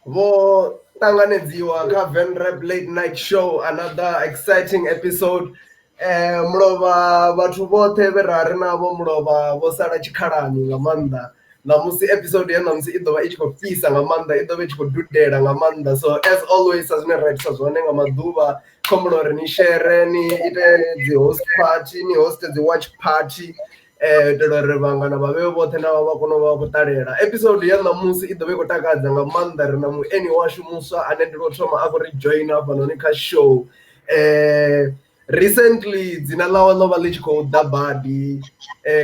Vo tanganedziwa kha Venrap late night show, another exciting episode. Mulova vhathu vhoṱhe vhe rari navho mulova vho sala tshikhalani nga maanḓa. Namusi episode ya namusi I ḓovha I tshi khou fhisa nga maanḓa, I ḓovha I tshi khou dudela nga maanḓa. So as always sa zwine ra itisa zwone nga maḓuvha, khombela uri ni share, ni ite dzi host party, ni host dzi watch party. Itela uri vhangana vha vhe vhoṱhe navho vha kone u vha vha khou ṱalela episode ya ṋamusi I ḓovha I khou takadza nga maanḓa. Ri na mueni washu muswa ane ndi lwo thoma a khou ri joina hafhanoni kha show. Recently dzina ḽawe ḽo vha ḽi tshi khou ḓa badi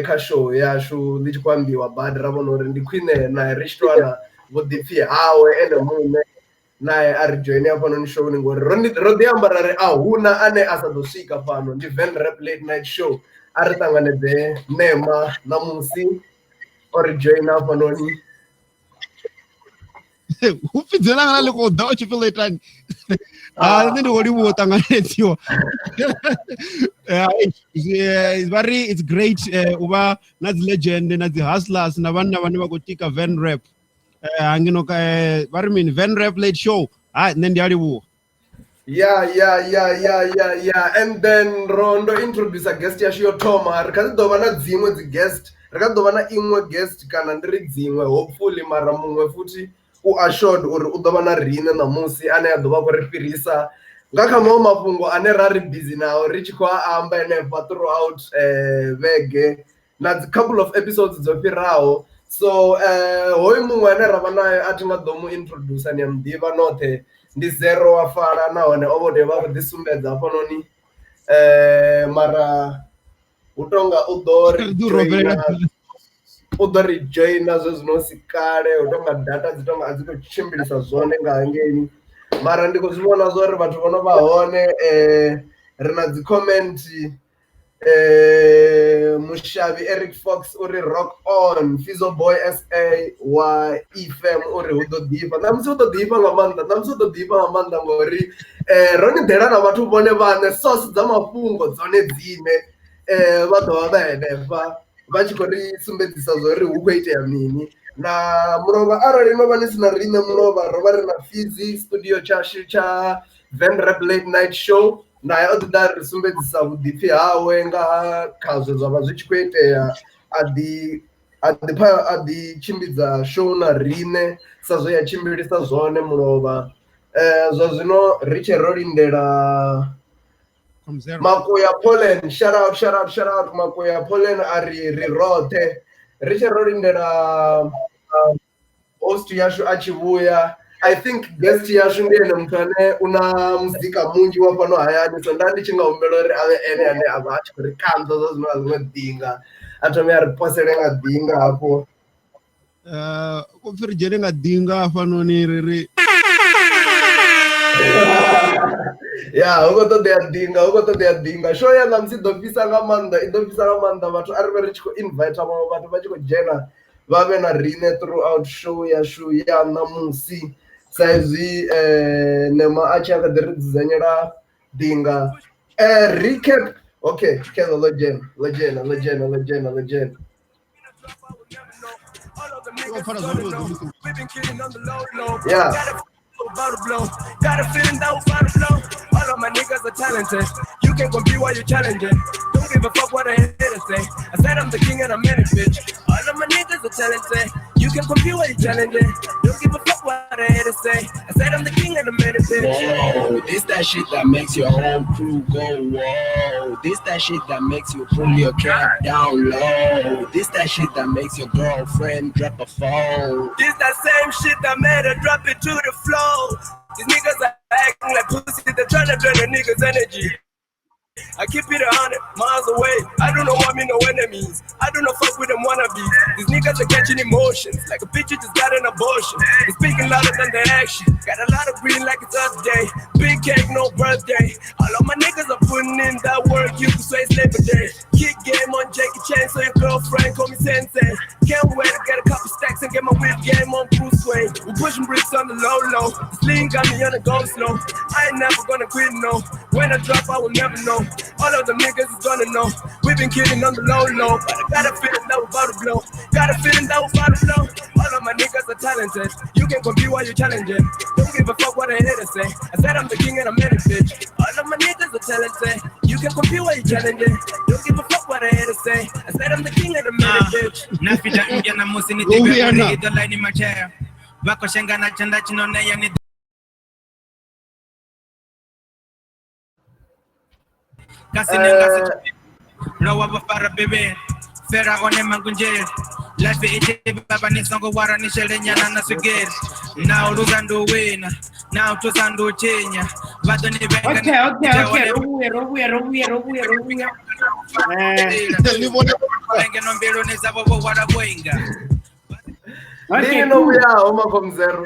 kha show yashu, ḽi tshi khou ambiwa badi, ra vhona uri ndi khwine naye ri tshi tou wana vhuḓipfhi hawe ene muṋe naye a ri joine hafhanoni showni, ngori ro ḓi amba ra ri a huna ane a sa ḓo swika fhano, ndi Venrap late night show. A ri ṱanganedze Nema ṋamusi o ri joina hafhanoni. Hu pfidzela nga ḽi khou ḓa o tshi fhi ḽetani. Nṋe ndi khou livhuwa u ṱanganedziwa. It's great u vha na dzi legend na dzi hustlers na vhanna vhane vha khou tika Venrap. Ngeno vha ri mini Venrap late show. Nṋe ndi a livhuwa. Yeah. And then rondo introduce a guest yashu yo thoma. Ri kha ḓi ḓovha na dziṅwe dzi guest, ri kha ḓi ḓovha na iṅwe guest kana ndi ri dziṅwe hopefully, mara muṅwe futhi u assured uri u ḓovha na riṋe ṋamusi ane a ḓovha khou ri fhirisa nga kha maṅwe mafhungo ane ra ri busy nao ri tshi khou amba henefha throughout vhege na dzi couple of episodes dzo fhiraho. So hoyu muṅwe ane ravha naye a thi nga ḓo mu introduce, ni a muḓivha noṱhe, ndi Zero wa fara nahone o vho tea vha khou ḓi sumbedza hafhanoni. Mara hu tonga u ḓo ri joina zwe zwino si kale, hu tonga data dzi tonga a dzi khou tshimbilisa zwone nga hangeini, mara ndi khou zwi vhona zwo ri vhathu vho no vha hone. Ri na dzi comment, mushavhi Eric Fox uri rock on, Fizo Boy SA wa FM uri hu ḓo ḓifha ṋamusi, hu ḓo ḓifha nga maanḓa ṋamusi, hu ḓo ḓifha nga maanḓa ngori ro ni ḓela na vhathu vhone vhaṋe, source dza mafhungo dzone dzine vha ḓovha vha henefha vha tshi khou ri sumbedzisa zwori hu khou itea mini. Na mulova arali no vha ni sina riṋe mulova, ro vha ri na Fizzy studio tshashu tsha Venrap late night show, naye o ḓi ḓa ri sumbedzisa vhuḓipfhi hawe nga khazwo zwa vha zwi tshi khou itea. A ḓi tshimbidza show na riṋe sa zwe ya tshimbilisa zwone mulova. Zwa zwino ri tshe ro lindela Makoya Poland, shout out Makoya Poland a ri roṱhe ri tshe ro lindela host yashu a tshi vhuya. I think guest yashu ndi ene muthu ane una muzika munzhi wa fhano hayani, so nda ndi tshi nga humbela uri avhe ene ane a vha a tshi khou ri kanza zwa zwino a zwiṅwe ḓinga, a thome a ri posele nga ḓinga hafho. Khou pfhi ri dzhene nga ḓinga hafhanoni ri ya hu khou ṱoḓea ḓinga. Show ya ṋamusi I ḓo fhisa nga maanḓa, vhathu a ri vhe ri tshi khou invite vhaṅwe vhathu vha tshi khou dzhena vha vhe na riṋe throughout show yashu ya ṋamusi, sa izwi Nema a tshi a kha ḓi ri dzudzanyela ḓinga. Recap, okay, Kezo ḽo dzhena. Yeah. Got a feeling that will blow. All of my niggas are talented. You can't compete while you're challenging. Don't give a fuck what I haters say. I said I'm the king and I'm in it, bitch. All of my niggas are talented. You can compete while you're challenging. Don't give a fuck what I haters say. I said I'm the king and I'm in it, bitch. Whoa, this that shit that makes your whole crew go whoa. This that shit that makes you pull your cap down low. This that shit that makes your girlfriend drop a phone. This that same shit that made her drop it to the floor. These niggas are acting like pussy, they're trying to drain a nigga's energy. I keep it 100 miles away. I do not want me no enemies. I do not fuck with them wannabes. These niggas are catching emotions like a bitch just got an abortion. They speaking louder than the action. Got a lot of green like it's Earth Day. Big cake, no birthday. All of my niggas are putting in that work. You can say it's Labor Day. Kick game on Jackie Chan, so your girlfriend call me Sensei. Can't wait to get a couple stacks and get my whip game on Bruce Wayne. We pushing bricks on the low. This lean got me on the go slow. I ain't never gonna quit, no. When I drop, I will never know. All of the niggas is gonna know. We've been killing on the low, but I got a feeling that we're about to blow. Got a feeling that we're about to blow. All of my niggas are talented. You can compete while you challenging. Don't give a fuck what a hater say. I said I'm the king and I'm in it, bitch. All of my niggas are talented. You can compete while you challenging. Don't give a fuck what a hater say. I said I'm the king and I'm in it, bitch. Nafita ingia na musi ni tiga kuri idola ni machaya. Bako shenga na chanda chinone ya ni kasi nenga Rawa bafara bebe Fera one mangunje Life ite baba ni songo wara ni shele nyana na suger Now ruzando wina Now tuzando chenya Vado ni venga Okay. Robuya. Venga non vero ni zabo wara boinga Okay, no, we are Oma Komzero.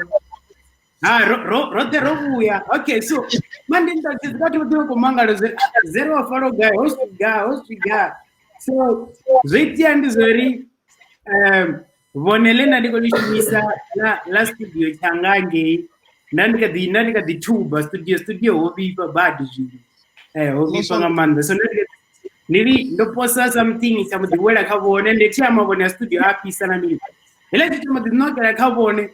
Rote Robuya. Okay, so man didn't touch it. Got to do Komanga zero follow guy, host guy. So Zeti and Zori Vonelena Nicolishisa last studio Tangange Nanika the tuba studio will be bad. So Nili the posa something some of the way I have one and the chairman when a studio happy sanami. Electric did not get a carbon.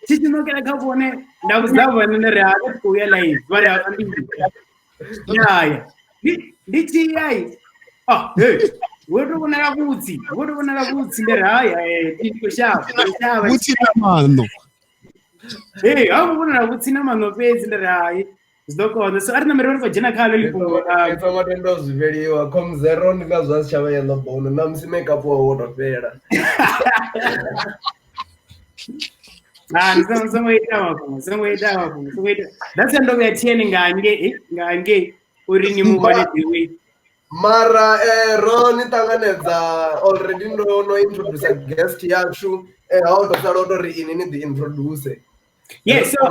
She did not get a carbon. That was that one in the reality. We are like, what yeah. Did she? Oh, hey. What do we have boots? What do we have boots in the eye? Hey, I want to have cinnamon no face in the eye. So I remember for Jenna Carly. If I'm at those video, comes the round because that's Shaway and the bone, and I'm to make up for water fair. And some way down. That's another way training and gay. Putting you money. Mara, Ron Tanganeza already no introduce a guest Yashu, out of the in the introduce. Yes, so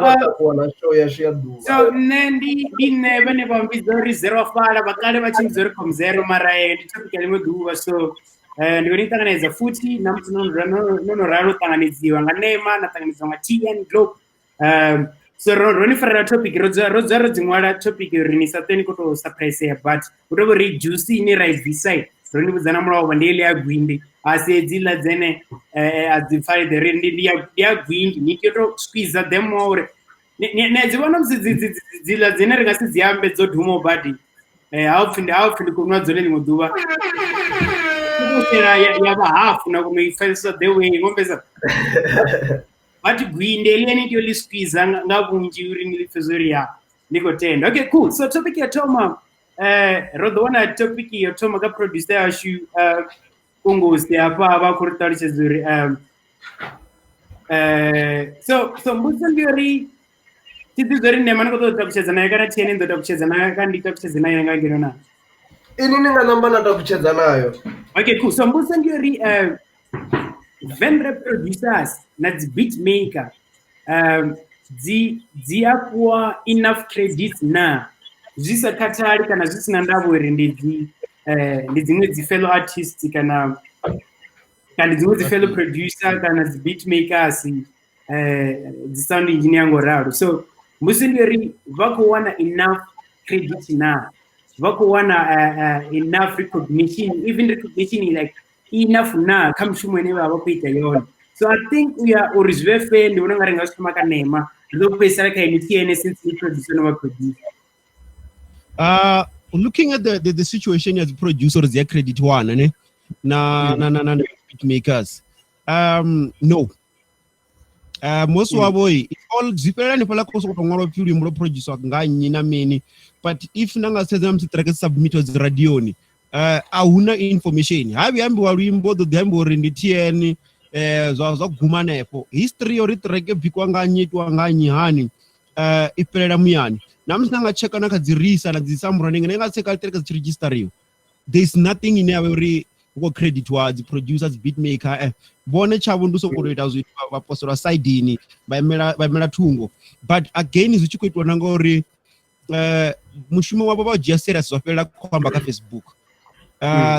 Nandi in whenever we there is zero file, but kind of watching zero from zero Mara, typically do so. And when it is a footy, no Rano Tanganizi, and a name, Natanizamati and Globe. So running for a topic, Rosa topic, Renisatenico surprise, but whatever read juicy in right beside. Running with the number of Vandalia Gwindi, I say Zilla Zene, as the fire the Rendia Gwindi, Nikito squeeze at them more. Next one of the Zilla Zener as the Ambed Humo body. Outfit could not Zolen Muduba. You have a half, no, me felt so the way you go. But Green Daily and you squeeze and now during the Fuzuria. Okay, cool. So topic your Toma Rodona topic your Tomaga producer issue Kungos the Apa Kurtari so Muslim theory this is very Nemango doctors and I got a chain in the doctors and I can't detect as I get in a number of doctors. Okay, cool. So Muslim theory Venrap producers that's beatmaker ziakuwa enough credits na zisakatali kana zisina ndabwere ndizimwe fellow artists kana zimwe fellow producer kana beatmakers sound engineer ngoraro so musindiri vakuwana enough credits na vakuwana enough recognition even recognition like enough na kamshumwene baba kuita yona so I think we are reserve fair ndi unanga renga sumaka nema ndo pesa ka NTN since we produce no produce looking at the situation as producers their credit one ne na beatmakers no most wabo it's all zipelani pala koso kutongolo puri mro producer nganyi na mini but if nanga seza msitrake submit was radioni ahuna information habi ambi walwimbo do dembo rinditieni zaguma nepo history ori treke bikwa nganyitwa nganyihani ipelela muyani namsanga cheka nakadzirisa na dzisamburani ngenga seka treke register there is nothing in our go credit wa the producers beatmaker bone chavo nduso kuroita zvitwa vaposora side ini vaimela tungo but again zvichikuitwa nangori mushumo wavo vajia serious vapela kwamba ka Facebook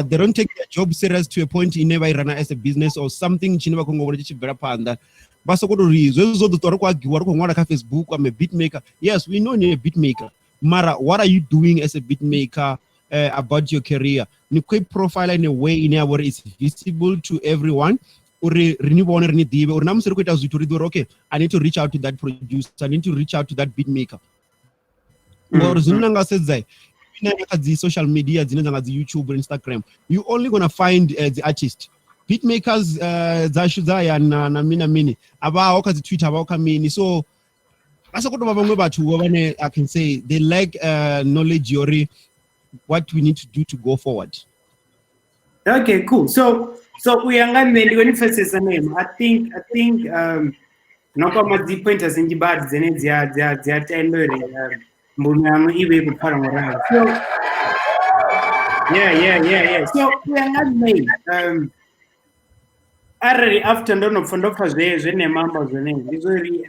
they don't take their job serious to a point in never run as a business or something chineva kongobora chichibvera panda basokotori zvezvo tori kwagiwa rikongwara ka Facebook I'm a beatmaker yes we know you're a beatmaker mara what are you doing as a beatmaker about your career ni kwe profile in a way in where it's visible to everyone uri rini vone rini dive uri namusi ri kuita zvithu ri ḓivha okay, I need to reach out to that producer, I need to reach out to that beat maker. Ngori zwine na nga sedza na kha dzi social media dzine dza nga dzi YouTube, Instagram, you only gonna find the artist. Beat makers dzashu dzaya na mini abaho kha dzi Twitter, abaho kha mini. So asa kuto vamwe bathu vhane I can say they lack knowledge yori what we need to do to go forward. Okay, cool. So we are going to first name. I think no kama the pointers in the bad zene zia tendori mbunyamu iwe kupara morale. So yeah. So we are going already after ndono fondoka zene mambo zene vizuri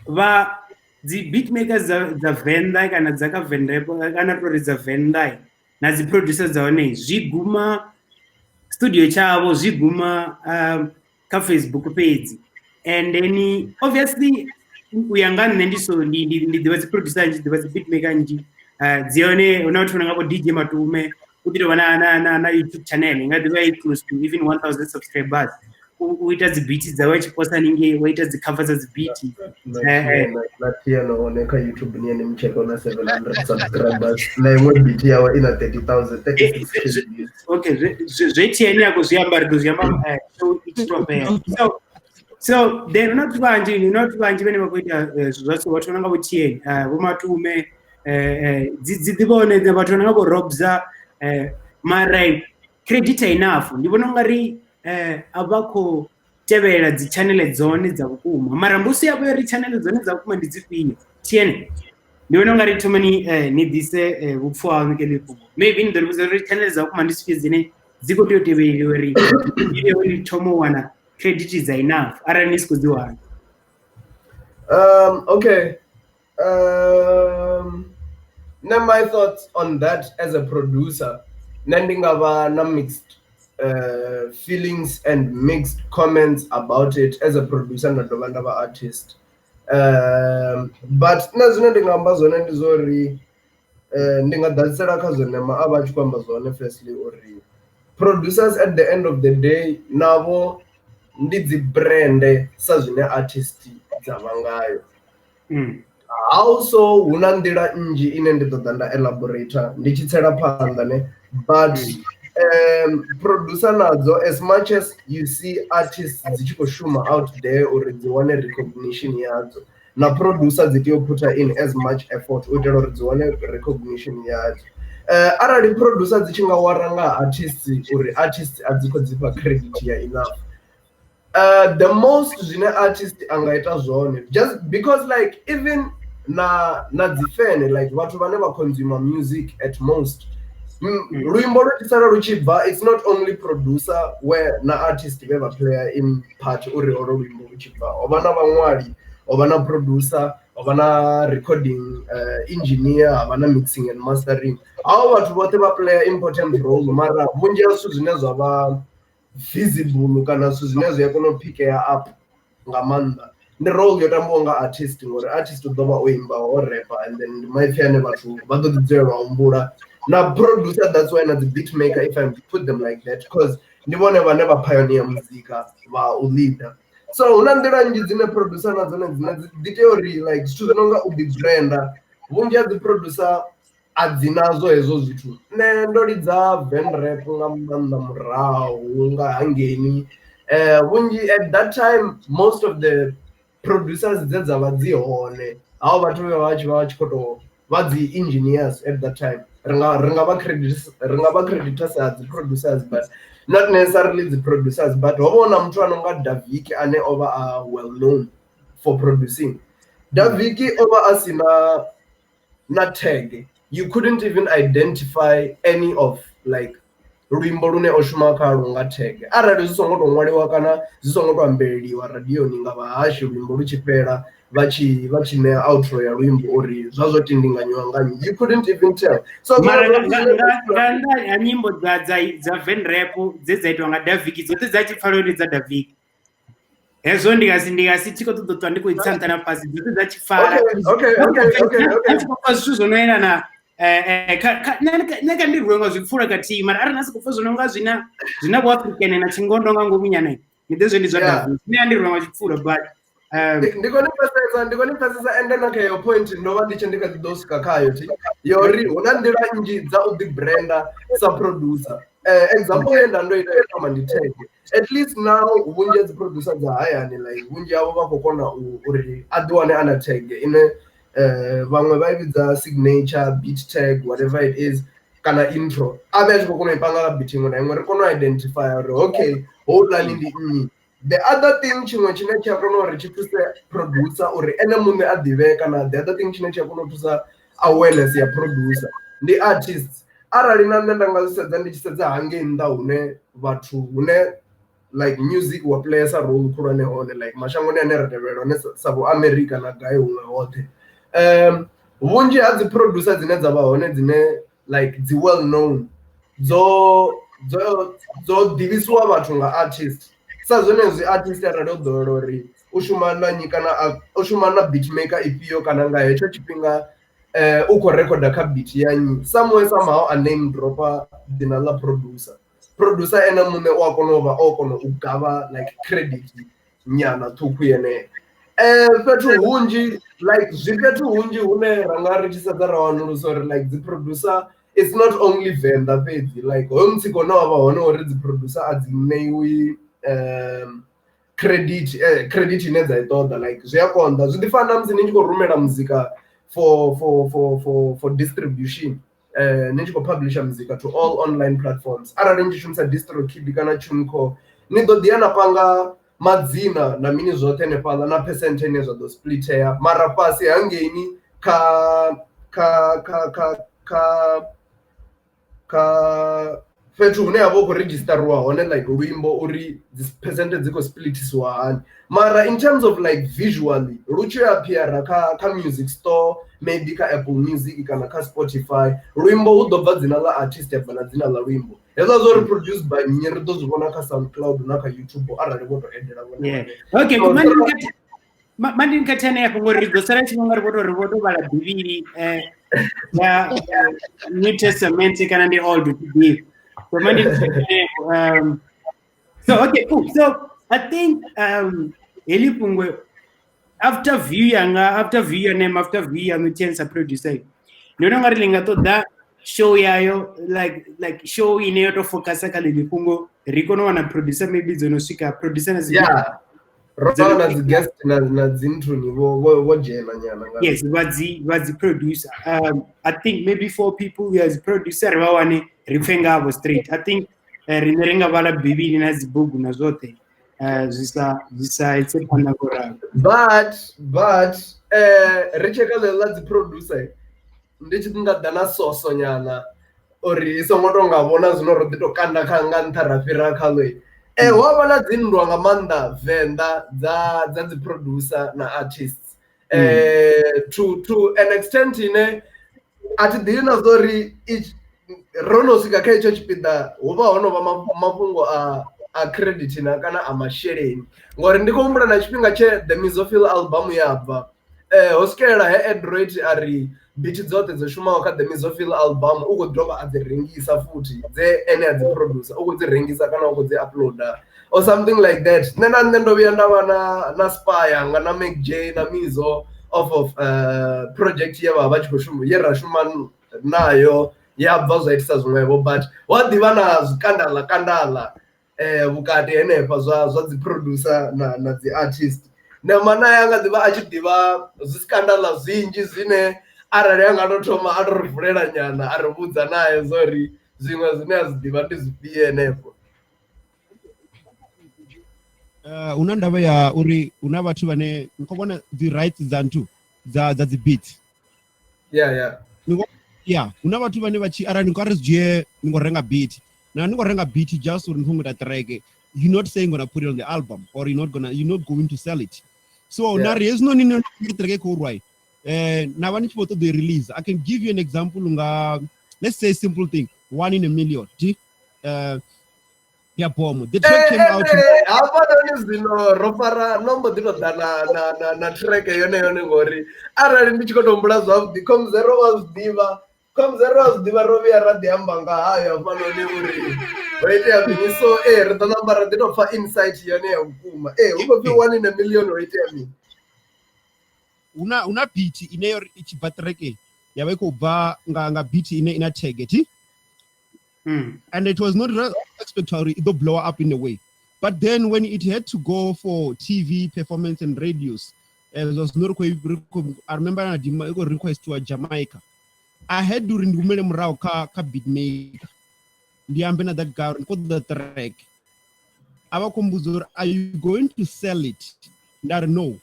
va the beatmakers za Venrap kana dzaka Venrap kana tori za Venrap na dzi producers dzaone zviguma studio chavo zviguma ka Facebook page, and then obviously uyanga nne ndiso ndi dzi producer nji dzi beatmaker nji dzione unauthi unanga DJ Matume kuti na YouTube channel ngati very close to even 1000 subscribers uita dzi beats dzawe chiposta ninge waita dzi covers dzi beat na piano on ka YouTube ni mcheko na 700 subscribers na imwe beat yawa ina 30,000 okay zvetieni yako zviamba so it's proper. So they're not vanji vene vakuita zvose watu vananga vutieni vomatume dzivone vatu vananga vorobza mara credit enough ndivona ngari avako tevela dzi channel dzone dza vhukuma mara mbusi yavo ri channel dzone dza vhukuma ndi dzifhio tieni ndivona ngari thomani ni dise vhupfuwa ngelepo maybe ndo ri ri channel dza vhukuma ndi dzifhio dzine dziko tea tevela uri ile uri thomo wana credit is enough ara ni siko dziwana. Okay, now my thoughts on that as a producer nandingava na mixed feelings and mixed comments about it as a producer na dovandava artist, but na zwine ndingamba zwone ndi zori ndingadadzisela kha zwone maava tshi kwamba zwone firstly uri producers at the end of the day navo ndi dzi brand sa zwine artist dzavha ngayo. Also huna nḓila nnzhi ine ndi ṱoḓa nda elaborator ndi tshi tsela phanḓa ne, but producer nadzo as much as you see artists dzi tshi khou shuma out there uri dzi wane recognition yadzo, na producer dzi tea u put in as much effort u itela uri dzi wane recognition yadzo. Arali producer dzi tshi nga wara nga artists uri artists a dzi khou dzifha credit ya enough, the most zwine artist anga ita zwone just because like even na dzi fan like vhathu vhane vha consume music at most luimbo lutitsala luchibva, it's not only producer where na artist vhe va player in part uri olo luimbo luchibva, ovha na vhaṅwali, ovha na producer, ovha na recording engineer, ovha na mixing and mastering. Avo vhathu vhoṱhe vha player important role, mara vhunzhi ha zwithu zwine zwa vha visible kana zwithu zwine zwi a kona u pickea up nga maanḓa ndi role yo tambiwa nga artist, ngori artist u ḓovha o imba o rapper and then maipfi ane vhathu vha ḓo ḓi dzulela u humbula, na producer that's why na the beat maker if I put them like that because ndi vhone vhane vha pioneer muzika vha u leader. So huna nḓila nnzhi dzine producer na dzone dzine dzi tea uri like zwithu zwi no nga u ḓi branda, vhunzhi ha dzi producer a dzi nazwo hezwo zwithu. Nṋe ndo lidza Venrap nga maanḓa murahu nga hangeni vhunzhi at that time most of the producers dze dza vha dzi hone hao vhathu vha tshi khou tou vha dzi engineers at that time, ri nga vha creditors as the producers but not necessarily the producers, but hovha muthu anonga Daviki ane ova a well known for producing. Daviki ova asina na tag, you couldn't even identify any of like luimbo lune o shuma khalwo nga tag arali zwi songo to ṅwaliwa kana zwi songo to ambeliwa radioni nga vhahashi luimbo lu tshi fhela vha tshi ṋea outro ya luimbo uri zwa zwo tindinganyiwa nga nnyi, you couldn't even tell. So nga ya nyimbo dza Venrap dze dza itwa nga Daviki dzoṱhe dza tshi pfala uri dza Daviki hezwo ndingasi tshi khou ṱoḓa ṱwa ndi khou itsanta na fhasi dzoṱhe dza tshi pfala. Okay. Zwithu zwo no yelana neka ndirwe nga zwipfula khathihi mara ari nasi khou pfa zwino nga zwina vhuafrikane na thingondo nga ngomu nyana ni ḓezwo ndi zwa davhi nṋe a ndirwe nga zwipfula but ndi kone pfesesa ende na kha yo point ndo vha ndi tshe ndi kha ḓi ḓo swika khayo thi yori hu na nḓila nnzhi dza u ḓi branda sa producer example ye nda ndo ita kama ndi tag at least now vhunzhi dzi producer dza hayani like vhunzhi havho vha khou kona uri a ḓi wane ana tag ine vhaṅwe vha i vhidza signature beat tag whatever it is kana intro a vhe a tshi khou kona u i panga nga beat iṅwe na iṅwe ri kona u identify uri okay houḽani ndi nnyi. The other thing tshiṅwe tshine tsha kona uri tshi thuse producer uri ene muṋe a ḓivhe kana the other thing tshine tsha kona u thusa awareness ya producer ndi artists arali na nṋe nda nga zwi sedza ndi tshi sedza hangei nnḓa hune vhathu hune like music wa playesa role khulwane hone like mashangoni ane ra tevhelela hone sa vho America na gai huṅwe hoṱhe vhunzhi ha dzi producer dzine dza vha hone dzine like dzi well known dzo ḓivhisiwa vhathu nga artist sa zwenezwi artist arali o ḓowela uri u shuma na nyi kana u shuma na beatmaker ifhio kana nga hetsho tshifhinga u khou rekhoda kha beat ya nyi somehow a name dropa dzina ḽa producer ene muṋe u a kona u vha o kona u gavha like credit nyana ṱhukhu yeneyo fhethu hunzhi like zwi fhethu hunzhi hune ra nga ri tshi sedza ra wanulusa uri like dzi producer it's not only Venrap fhedzi like hoyo mutsiko une wa vha hone uri dzi producer a dzi ṋeiwi credit ine dza i ṱoḓa like zwi a konḓa zwi ḓi fana na musi ni tshi khou rumela muzika for distribution ni tshi khou publisha muzika to all online platforms arali ni tshi shumisa DistroKid kana TuneCore ni ḓo ḓi ya na panga madzina na mini zwoṱhe hanefhaḽa na percent ine zwa ḓo splitea mara fhasi hangeini kha fhethu hune havha u khou registariwa hone like luimbo uri dzi percent dzi khou splitisiwa hani mara in terms of like visually lu tshi appeara kha music store maybe kha Apple Music kana kha Spotify luimbo hu ḓo bva dzina ḽa artist ya bva na dzina ḽa luimbo hezwo zwo ri produced by nnyi ri ḓo zwi vhona kha SoundCloud na kha YouTube arali vho to endela vhone okay mandini khathane afho ngori ri ḓo sala tshifhinga ri vho to vhala bivhili ya New Testament kana ndi Old Testament. So okay, cool. So I think Heli Pungwe after view your name after view your chance producer. No longer linga to that show yayo like show in here to focus ka Heli Pungo Rico no wana producer maybe zono sika producer na Romeo as guest na zinthu ni wo jena nyana nga. Yes, was the producer. I think maybe 4 people as producer ba wane rifenga abo straight. I think rinerenga bala bibili na zibugu na zote zisa itse pana kora. But richeka lela dzi producer ndi tshi nga dana soso nyana ori songo to nga vhona zwino ro ḓi to kanda kha nga nṱha ra fhira kha lwe wa vhona dzinndwa nga maanḓa Venḓa dza dzi producer na artists to an extent ine a thi ḓivhi na zori ro no swika kha itsho tshipiḓa hu vha ho no vha mafhungo a credit na kana a masheleni ngori ndi khou humbula na tshifhinga tshe the Misophyll album ya bva ho swikelela he Android ari biti dzoṱhe dzo shumaho kha the Misophyll album u khou dovha a dzi rengisa futhi dze ene a dzi producer u khou dzi rengisa kana u khou dzi uploader or something like that nṋe na nṋe ndo vhuya nda vha na spy nga na Mac J na Mizo of project ye vha tshi khou shuma ye ra shuma nayo ya bva zwa itisa zwiṅwevho but wa ḓivha na zwikandala vhukati henefha zwa dzi producer na dzi artist na mana yanga ḓivha a tshi ḓivha zwi skandala zwinzhi zwine arali anga to thoma a to ri vulela nyana a ri vhudza naye zori zwiṅwe zwine a zwi ḓivha ndi zwifhio henefho una ndavha ya uri una vhathu vhane ni khou vhona dzi rights dza nthu dza dzi beat una vhathu vhane vha tshi arali ni khou ri dzhie ni khou renga beat na ni khou renga beat just uri ni khou ngita track you're not saying gonna put it on the album or you're not going to sell it so na ri hezwi noni ni track khou rwai na vha ni tshi vho ṱoḓa release I can give you an example nga let's say simple thing 1 in a million ya bomo the track came out hapa noni zwino ro fara nombo ḓi to ḓa na track yone ngori arali ndi tshi khou to humbula zwavhuḓi com0 wa zwi ḓivha Komzero diva Romeo radio ambanga hayo fanele uri. Wait ya mini so ri ḓo namba ra ḓi tou pfa insight yone ya vhukuma. Hu khou pfi 1 in a million wait ya mini. Una beat ine uri i tshi bva track yavha I khou bva nga beat ine ina target. And it was not expected it to blow up in a way. But then when it had to go for TV performance and radios, it was not I remember I request to a Jamaica. I had to remove mrao ka beatmaker. Ndiambe that guy put the track. Aba kumbuzur, are you going to sell it? No.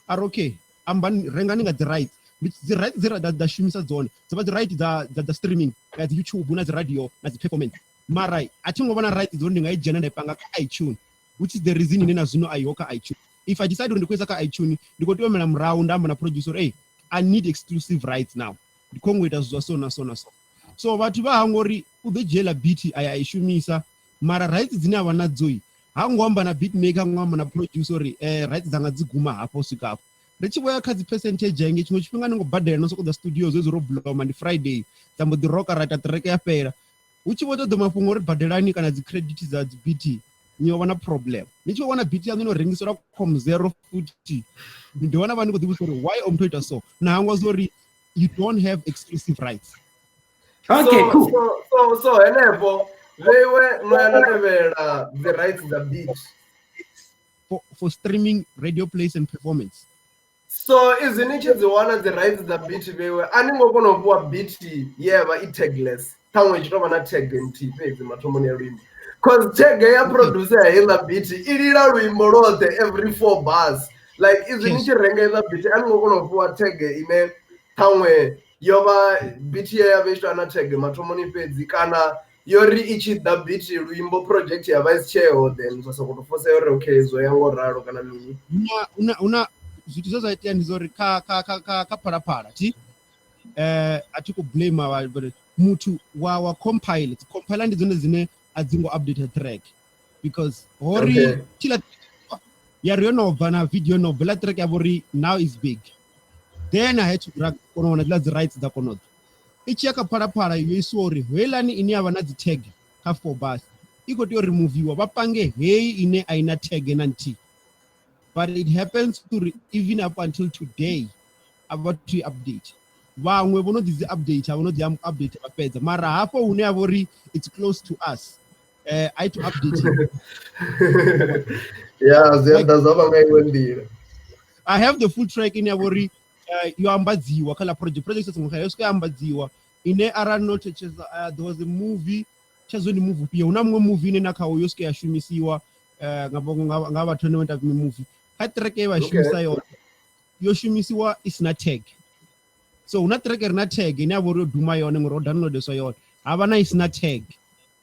Are okay. I'm renganing at the right. Which the right that the shumisa zone. So but the right the streaming at YouTube na the radio na the performance. Marai, I think over right zone ngai jana de panga iTunes, which is the reason in Zuno Ayoka iTunes. If I decide on the question iTunes, the go to me round I'm a producer. Hey, I need exclusive rights now. The Congo does so na so. So watu ba hangori ube jela beat ishumisa mara rights zina wana zoi. Hangomba na beat maker ngomba na producer rights zanga ziguma hapo sikapo. Rechiboya kazi percentage yange chimwe chifhinga ningo badela no soko the studios zo roblom and Friday tambo the rocker right at track ya pera. Uchiboto do mafungo ri badelani kana zi credit za zi beat. Nyo wana problem. Nicho wana beat ya no ringisora com 0 futhi. Ndona vanhu kuti why omtoita so. Na hangwa zori you don't have exclusive rights. Okay, cool. So enepo they were the rights the beat for streaming, radio plays and performance. So isn't it the one of the rights the beat they were animal gonna go beat yeah but it tagless. Tango ichitoma na tag MT page matomoni ya wimbo. Cause tag ya producer hela beat ilila wimbo lote every 4 bars. Like isn't it renga hela beat animal gonna go tag ine tanwe yoba beat ya besho na tag matomoni page kana yori ichi the beat wimbo project ya vice chair then so kuti force yori okay zo yango raro kana mini. Una zviti zvazaita ndizori ka parapara ti atiko blame our mutu wa compile ndizone zine adzingo update track because hori chila yari nova na video nova track yavori now is big then I had to drag kono na the rights da kono ichi yakaparapara yoisori welani ini ava na tag ka 4 bars iko to removiwa vapange hey ine aina tag nanti. But it happens to even up until today about to update. Vamwe vono this update, I want to update apedza. Mara hapo une avori it's close to us. I to update it. Yeah, that's all ngaiwendira. I have the full track in avori you ambadziwa kala project sesimukhayo sika ambadziwa ine ara not there was a movie chazoni movie pia una mwe movie ine nakawo yoske yashumisiwa ngaba tournament of movie. Track eva shumisa yoshumisiwa isina tag. So una track erina tag ine avori duma yone ngoro download so yone avana isina tag.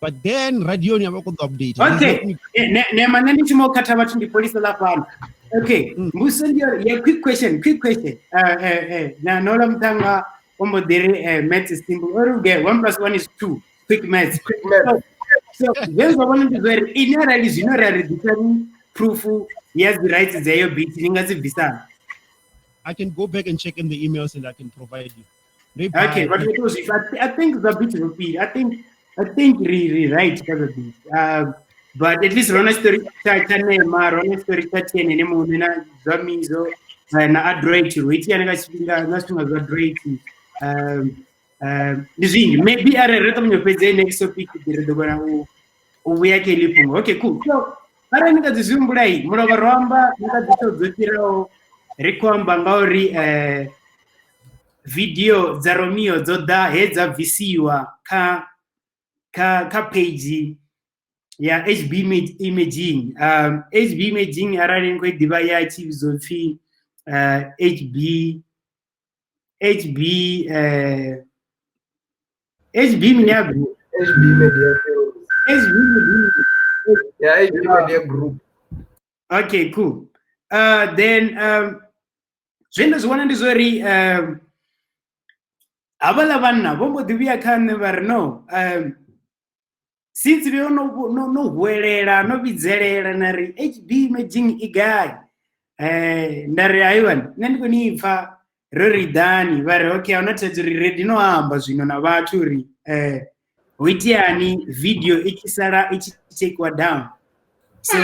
But then radio ni avako update. Okay. Ne manani chimo kata vatu ndi police la pana. Okay. Musendio yeah quick question. Na nola mtanga ombo dire maths simple oruge 1 + 1 is 2. Quick maths. So there's one of the very inherently different proof yes the rights there your beat ningazi visa. I can go back and check in the emails and I can provide you. Okay, but I think the beat will be I think rewrite the beat. But at least Ronald story Ronald story tatene ne mu na zamizo na adroit wait yana ga nasunga za adroit maybe I read on your page next topic dire dogona we yake lipungo. Okay, cool. So ara nika zizumbulai muloga rwamba nika zitozotiro rikwamba ngauri video za Romeo zoda hedza visiwa ka page ya HB imaging imaging ara ringo diva ya chizofi HB media group. Yeah, HB media group. Okay, cool. Then Zwendas one and sorry Abalabana Bombo Divia can never know. Since we don't know where no bizere HB imaging guy Nari Ivan Nangonifa rori dani vari okay unotedza uri ready nohamba zvino navatu uri hoitiani video ichisara ichitakewa down so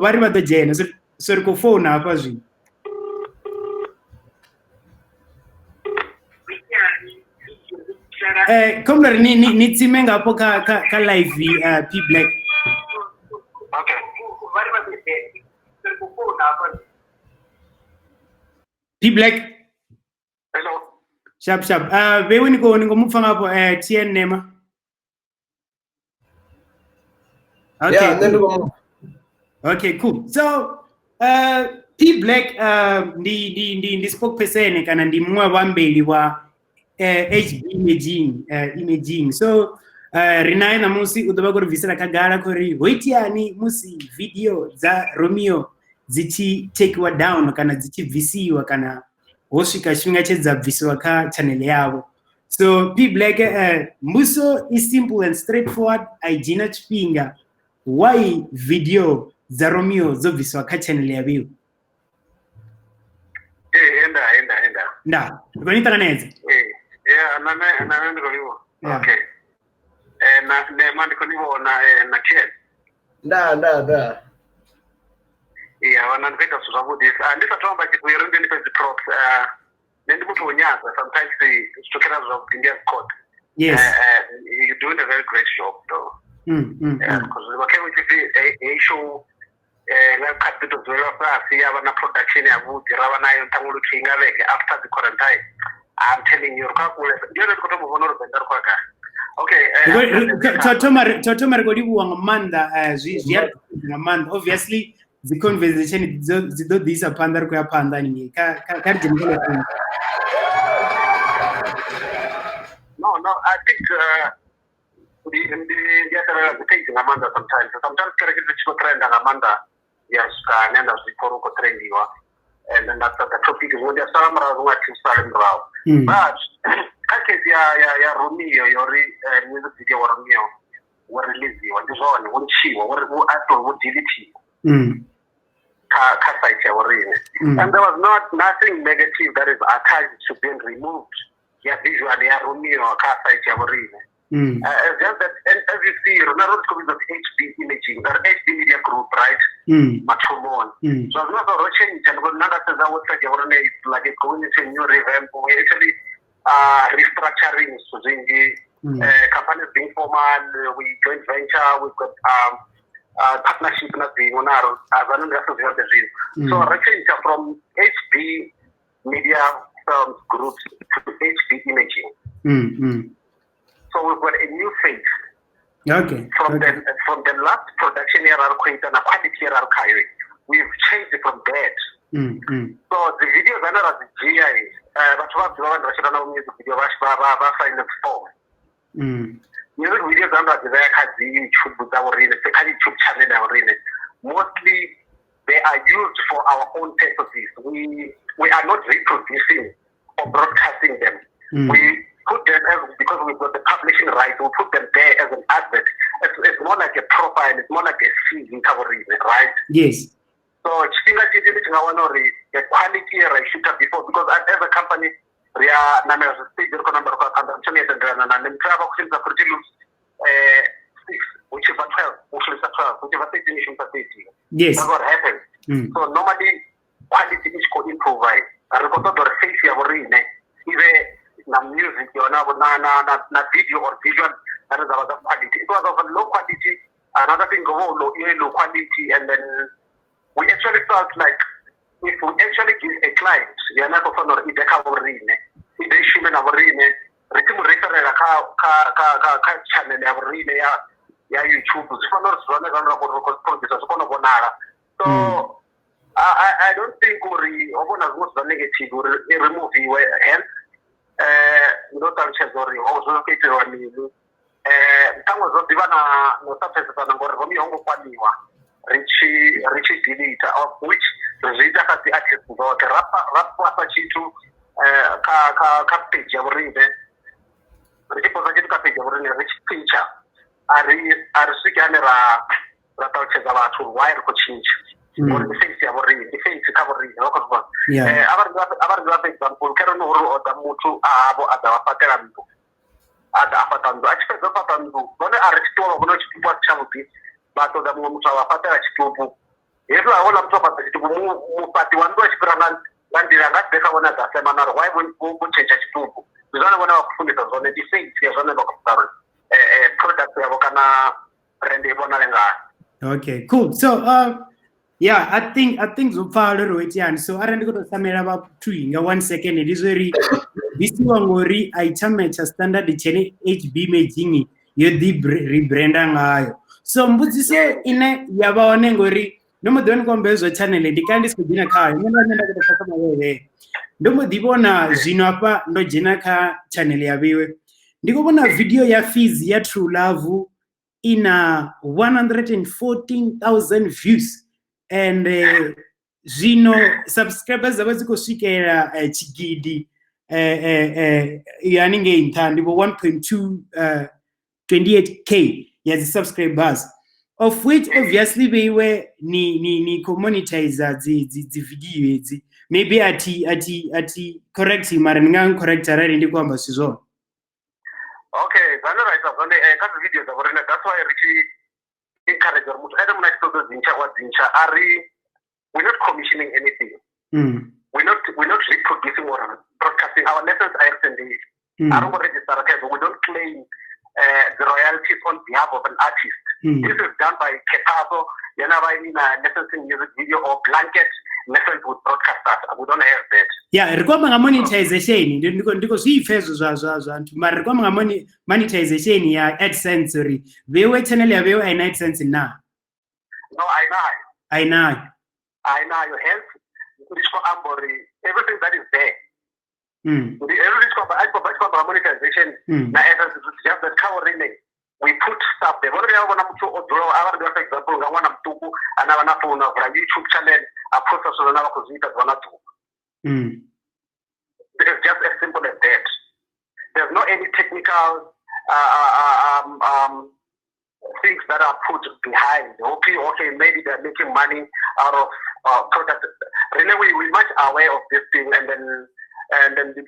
vari vatojena so ri kufona apa zvino komnari nitsime ngapo ka live P Black okay vari vatojena so ri kufona apa P Black hello sharp vewe ningomupfa ngapo TN nema okay Yeah, cool. Okay, cool. So, P Black ndi spokesperson kana ndi mumwe vambeli wa HB imaging. So, rinaye namusi udova kuribvisira kagara kuri hoitiani musi video dza Romeo dzichitakewa down kana dzichibvisiwa kana hosvika chifhinga chedzabvisiwa channel yavo. So, P Black muso is simple and straightforward, haijina chipinga. Why video za Romeo zobviswa channel yaviwo? Enda. Ukonita kaneza? Na ndikoliwo. Okay. Na ndikoliwo na Ken. Da. Yeah, wana ndipeta zvavudisa. Andisatamba chikuero ndi ndipedzi props. Nendi mutu unyaza sometimes chitokera zvavudindia code. Yes. You're doing a very great job though. Because we show capital na production after the quarantine. I'm telling you, okay. Totoma rekodiwa ngamanda ngamanda obviously the conversation zido this apanda ko yapanda ni ka No, I think the things in Amanda sometimes correct the trend and Amanda yes and as the Koroko trend you are and then that's the topic is when there's some what you start but ya Romeo your music video Romeo were released what is on what she what actual what delete and there was nothing negative that is attached to being removed yeah visually Romeo just that, as you see, Ronaldo is coming with HB imaging, or HB media group, right? Matrimon. So I'm not going to change, and when Nanda says I was like a going into a new revamp, we're actually restructuring so the companies being formed, we joint venture, we've got partnership being on our as another so I change from HB media groups to HB imaging. So we've got a new phase. Okay. From the last production era and a quality era archiving, we've changed it from that. So the videos are not as GI. But what we want to music video in the form. Music videos are not the YouTube YouTube channel. Mostly they are used for our own purposes. We are not reproducing or broadcasting them. We put them because we've got the publishing rights, we put them there as an advert. It's more like a profile, it's more like a feed in covering, right? Yes. So the quality I should have before because as a company, we are number of stage number of companies and which is 12, which is 12, which is 13. Yes. That's what happened. So normally quality is called improvise. I record the face even na music na video or visual that is about the quality. It was of a low quality, another thing low quality, and then we actually felt like if we actually give a client we are not going to ide ka vorine ide shime na vorine ritimu referela ka channel ya vorine ya YouTube so I don't think we obona goes the negative or remove hence ndotaluchezori ozokeiterwa mini tango zodivana nosapesana ngori Romeo ongokwaniwa richi delete of which zviita kasi artist zote rapa chitu ka page ya vorine richipoza chitu ka page ya vorine richipicha ari swiki ane ra talucheza vathu why ri kuchinja or the face ya vori the face cover ri lokho kwa abar for example kero no ro oda muthu abo adawapatela mntu adafatando achipedza patandu none aristoro kuno chitupu chamuti bato da muthu awapatela chitupu yesu aona mtu apatela chitupu mupati wando achipirana ndira ngateka wona dasema naro why kuchenja chitupu bizana wona wakufundisa zone the face ya zone bakufara product yabo kana brand ibona lenga. Okay, cool. So yeah, I think zopfala right yani. So arandi kutosamela about 2 nga 1 second it is very this ngori aitamecha standard chene HB making yo di rebranda ngayo. So mbudziso ine yabaone ngori nomodoni kombezo channel ndikandi sikujina khayo nenda kutofa kama wewe ndomo dibona zvino apa ndo jina kha channel yabiwe ndikubona video ya Fizz ya True Love ina 114,000 views and zvino subscribers abazikosvikira chigidi yani ngeinthandi bo 1.28k yazi subscribers of which obviously they were ni monetizer the video edzi maybe ati correct mara ninga correct arari ndikwamba sizvo. Okay, that's right. Because videos are already. That's why I really encourage them. I don't like to do zincha. We're not commissioning anything. We're not reproducing or broadcasting. Our lessons are extended. I don't register. We don't claim the royalties on behalf of an artist. This is done by Ketazo. You know, I mean, licensing music video or blanket lessons with broadcasters. We don't have that. Yeah, rekwama nga monetization ndiko zifezo zwa antu mara rekwama nga monetization ya AdSense ri vewe channel ya vewe ina AdSense na no I know your health ndiko ambori everything that is there everything kwa monetization na AdSense just that covering we put stuff there already wana mtu odro for example nga wana mtuku ana wana phone of YouTube channel a process na bakuzita wana tu. It's just as simple as that. There's no any technical things that are put behind. Okay, maybe they're making money out of product. Really, we're much aware of this thing, and then the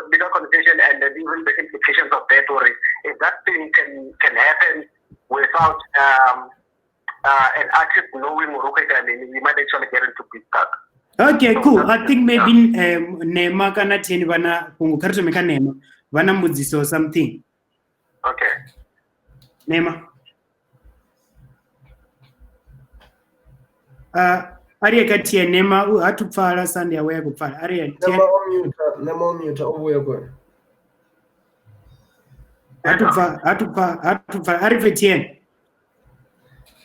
legal conversation, and then even the implications of that. Or if that thing can happen without an artist knowing Moroccan, then we might actually get into big stuff. Okay, cool. I think maybe Nema kana teni vana kungukarito meka Nema vana mudziso or something. Okay. Nema. Ariya katia Nema hatupfala sandi awaya kupfala. Ariya tia. Nema omuta obuya kwa. Hatupfala arife tien.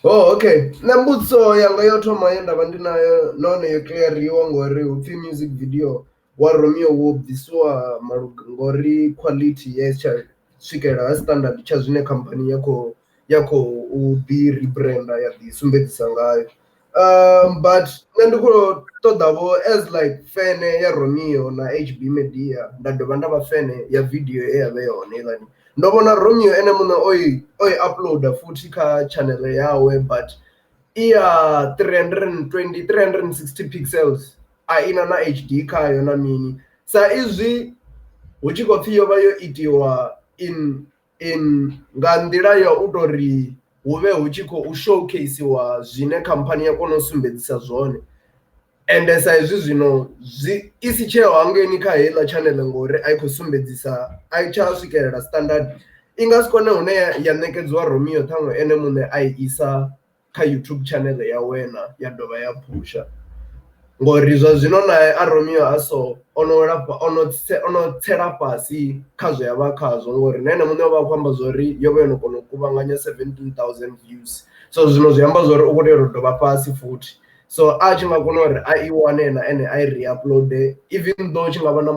Oh, okay. Nambutso yanga yotoma yenda bandinayo none yocleariwa ngori upfi music video wa Romeo wobviswa marugori quality yecha swikela standard cha zwine company yako ubi rebranda ya disumbedzisa ngayo. But ndikulo todavo as like fan ya Romeo na HB Media ndadova ndava fan ya video eyaveyone lani. Ndobona Romeo ene muna oi uploada futhi ka channel yawe but iya 360 pixels ina na HD kayo na mini sa izwi uchikopfi yo vha yo itiwa in nga nḓila ya utori huve uchiko showcase wa zwine company ya kono sumbedzisa zwone and sa izwi zwino isi tsheo hangeni kha hela channel ngori ai khou sumbedzisa ai tsha swikelela standard inga sikone hune ya nekedzwa Romeo ṱhaṅwe ene muṋe ai isa kha YouTube channel ya wena ya dovha ya phusha ngori zwa zwino naye a Romeo aso ono tsela fhasi kha zwe yavha khazwo ngori nene muṋe vha khou amba zwori yo vha yo no kona u kuvhanganya 17,000 views so zwino zwi amba zwori u khou tea u dovha fhasi futhi so a tshi nga kona uri a i wane na ene a i re-upload even though tshi nga vha na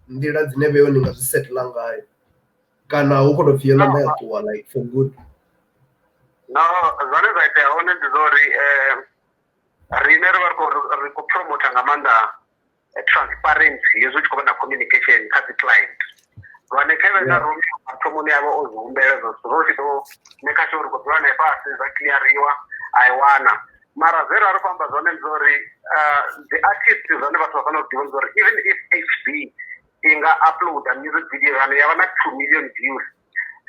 nḓila dzine vhe yone nga zwi settle ngayo kana hu khou tou pfhi yo namba ya ṱuwa like for good. No, zwone zwa itea hone ndi zwori rine ri khou promota nga maanḓa transparency hezwi tshi khou vha na communication kha dzi client vhane khavhe na Romeo mathomoni yavho o zwi humbela zwo tshi ḓo maker sure uri khou dzula nae fhasi zwa cleariwa I wanna mara zero arifamba zvone nzori the artist zvane vatu vafanoziva nzori even if HB inga uploada music video yano yava na 2 million views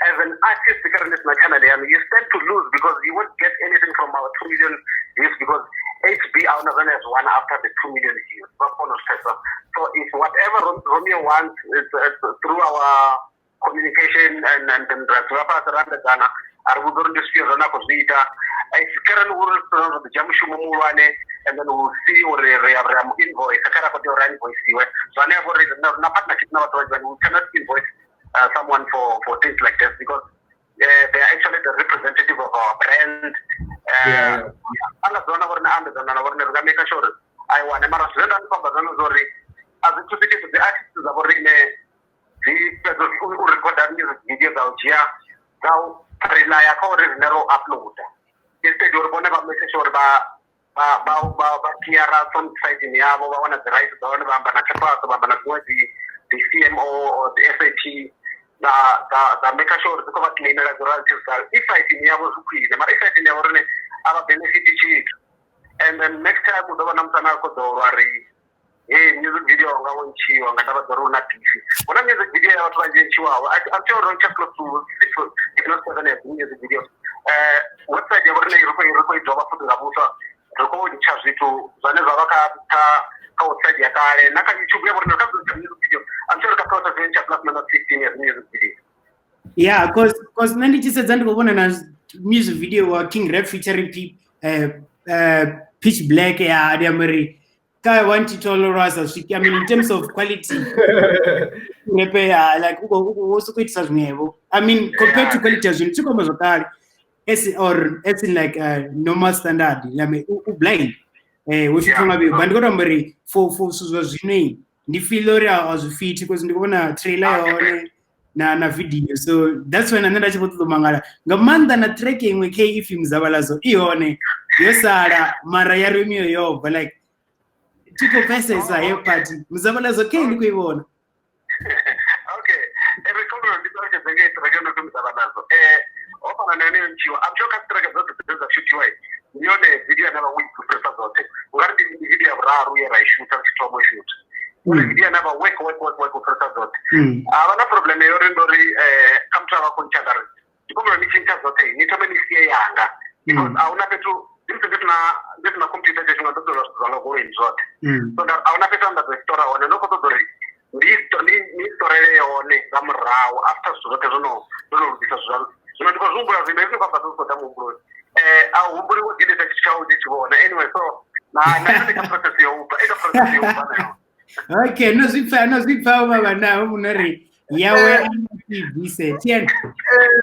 as an artist currently in my channel you stand to lose because you won't get anything from our 2 million views because HB our gonna has one after the 2 million views. So if whatever Romeo wants is through our communication and then around the Ghana are we going to see Rana Kosita if Karen will the Jamushumu and then we'll see or invoice a character or invoice so I never no partnership now when we cannot invoice someone for things like this because they are actually the representative of our brand. Make sure I want to as a to the artists of the record music videos out here now rely on narrow upload. Instead, you're going to make sure Kiara some site in Yavo, one of the rights of the CMO or the SAT. The make sure the cover cleaner as well. If I see Yavo Suki, the Marisa in Yavo, our benefit cheap. And then next time, we don't worry. Hey, music video on our Chi on the Runa TV. When I music video, I was in Chihuahua. I'm sure I'll check close to 6 if not 7 music videos. Website, you're going to job for the Rabusa, record the charge to Zanavaka, outside Yakare, Naka YouTube, music video. I'm sure the process in chapter number 15 years music video. Yeah, because Nandi just said that one and music video King Rap featuring Pitch Black, Mary. I want to tolerate us. I mean, in terms of quality, like also quite sustainable. I mean, compared to quality, as in it's in like normal standard. I mean, blind. We should come up with Bandora for Suzuki. The feel as feet because we want a trailer na video. So that's when another to the mangala. Gamanda na trekking we key if you Zavalazo. Ione, Yosara, Maraya Romeo, yo, but like. Chico Pesses are your party. Muzavala's okay, we won. Okay. Every color of the project again to the Muzavalazo. Open an enemy. I'm sure I can do the shoot away. You know, the video never week to press about it. We're going to be the video of Ra where I shoot and trouble shoot. The video never work to press about it. I have a problem. You're in the come to our conchagar. You come on, meeting us, okay. You need to see a younger because I will not be true. This is a computer station of the going short. So that I want to put on the store on a local story. This story on some row after Suzuka, because Zumba is the for them. I will get it show this one anyway. So now I can process you. Okay, no zip power now, Munari. Yawe TV said,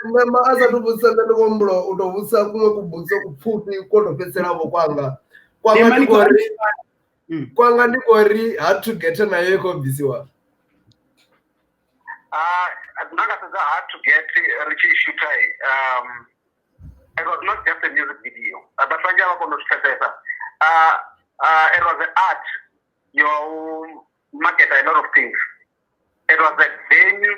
mama aza tubusana ngombro utobusa kumwe kubutsa kupfuti kodopesera bokwanga kwanga ndikori hard to get nayo kobisiwa Naga says hard to get Richie Shutai. It was not just a music video, but Panjava kono tukatesa. It was an art. You market a lot of things. It was a venue.